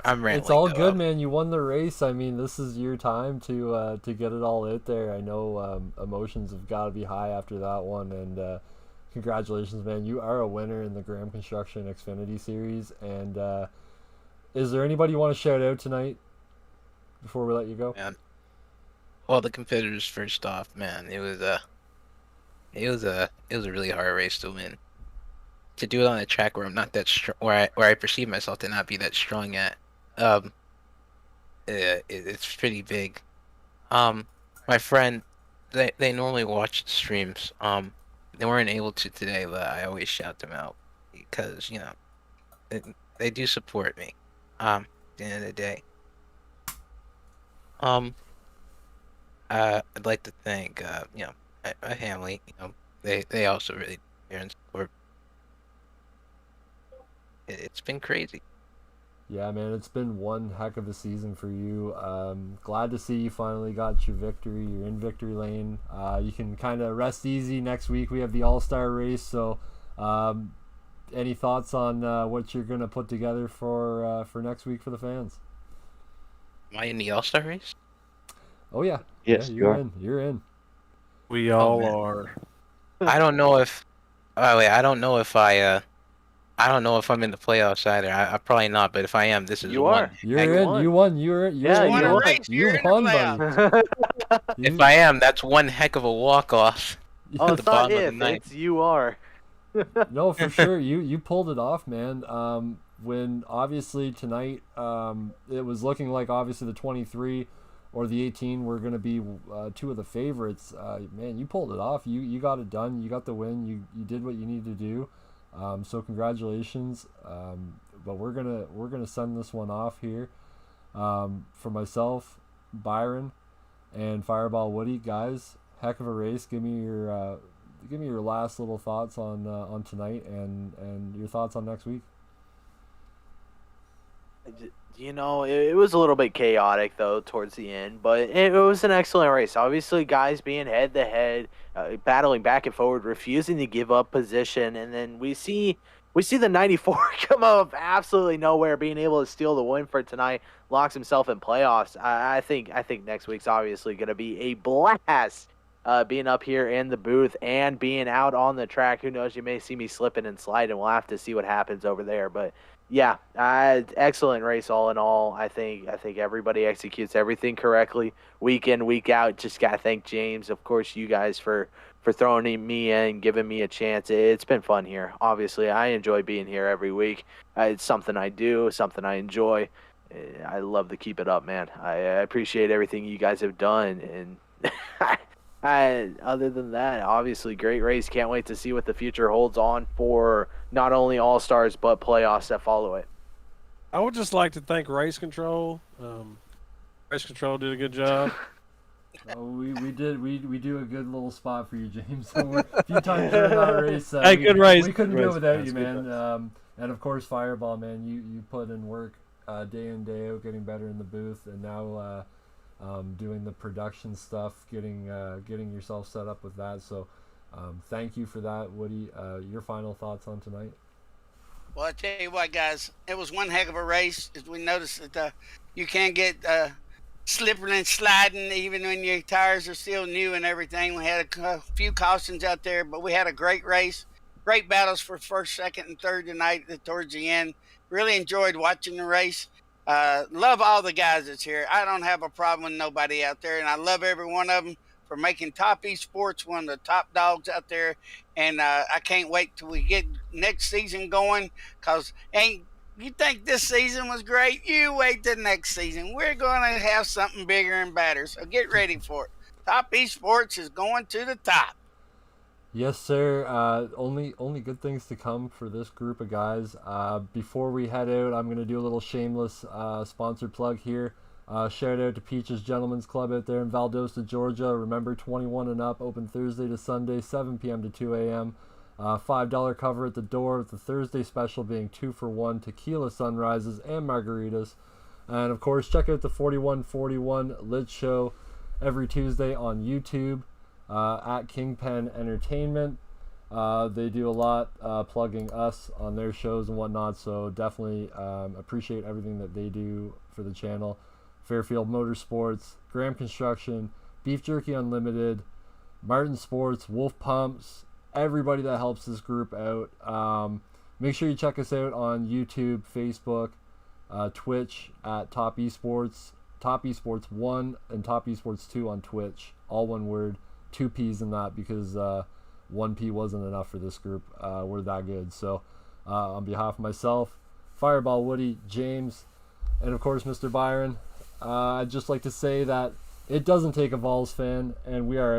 rambling. It's all good, man. You won the race. I mean, this is your time to get it all out there. I know emotions have got to be high after that one, and congratulations, man. You are a winner in the Graham Construction Xfinity Series. And is there anybody you want to shout out tonight before we let you go? Man. Well, the competitors first off, man. It was a really hard race to win. To do it on a track where I'm not that strong, where I perceive myself to not be that strong at, it's pretty big. My friend, they normally watch the streams. They weren't able to today, but I always shout them out because they do support me. At the end of the day. I'd like to thank my family. They also really care and support. It's been crazy. Yeah, man, it's been one heck of a season for you. Glad to see you finally got your victory. You're in victory lane. You can kind of rest easy. Next week we have the All-Star race. So, any thoughts on what you're gonna put together for next week for the fans? Am I in the All-Star race? Oh yeah. Yes, yeah, you are. You're in. We all are. I don't know if. Oh wait, I don't know if I don't know if I'm in the playoffs either. I'm probably not, but if I am, this is You one. are. You're heck- in. You won. You're Yeah, in. you You won. You won, buddy. If I am, that's one heck of a walk-off. Oh, At it's the not bottom of the if, ninth. it's you are. No, for sure. You pulled it off, man. When obviously tonight, it was looking like obviously the 23 or the 18 were going to be two of the favorites. Man, you pulled it off. You got it done. You got the win. You did what you needed to do. So congratulations. But we're gonna send this one off here. For myself, Byron, and Fireball Woody. Guys, heck of a race. Give me your last little thoughts on tonight and your thoughts on next week. You know, it was a little bit chaotic, though, towards the end, but it was an excellent race. Obviously, guys being head-to-head, battling back and forward, refusing to give up position, and then we see the 94 come out of absolutely nowhere, being able to steal the win for tonight, locks himself in playoffs. I think next week's obviously going to be a blast, being up here in the booth and being out on the track. Who knows, you may see me slipping and sliding. We'll have to see what happens over there, but yeah, excellent race all in all. I think everybody executes everything correctly week in, week out. Just gotta thank James, of course, you guys for throwing me in, giving me a chance. It's been fun here. Obviously, I enjoy being here every week. It's something I do, something I enjoy. I love to keep it up, man. I appreciate everything you guys have done, and other than that, obviously, great race. Can't wait to see what the future holds on for not only All-Stars, but playoffs that follow it. I would just like to thank Race Control. Race Control did a good job. We do a good little spot for you, James. A few times during our race, good race. We couldn't Good do it race, without guys. you, Good man. And of course, Fireball, man, you put in work day in, day out, getting better in the booth, and now doing the production stuff, getting yourself set up with that. So thank you for that, Woody. Your final thoughts on tonight? Well, I tell you what, guys, it was one heck of a race. As we noticed that you can get slipping and sliding even when your tires are still new and everything. We had a few cautions out there, but we had a great race. Great battles for first, second, and third tonight towards the end. Really enjoyed watching the race. Love all the guys that's here. I don't have a problem with nobody out there, and I love every one of them for making Topp eSports one of the top dogs out there. And I can't wait till we get next season going, because you think this season was great? You wait till next season. We're going to have something bigger and better, so get ready for it. Topp eSports is going to the top. Yes, sir. Only good things to come for this group of guys. Before we head out, I'm going to do a little shameless sponsor plug here. Shout out to Peaches Gentlemen's Club out there in Valdosta, Georgia. Remember, 21 and up, open Thursday to Sunday, 7 p.m. to 2 a.m. $5 cover at the door, with the Thursday special being 2-for-1 tequila sunrises and margaritas. And of course, check out the 4141 Lit Show every Tuesday on YouTube at Kingpen Entertainment. They do a lot plugging us on their shows and whatnot, so definitely appreciate everything that they do for the channel. Fairfield Motorsports, Graham Construction, Beef Jerky Unlimited, Martin Sports, Wolf Pumps, everybody that helps this group out. Make sure you check us out on YouTube, Facebook, Twitch at Topp eSports, Topp eSports 1 and Topp eSports 2 on Twitch. All one word, 2 P's in that, because 1 P wasn't enough for this group. We're that good. So on behalf of myself, Fireball Woody, James, and of course Mr. Byron, I'd just like to say that it doesn't take a Vols fan, and we are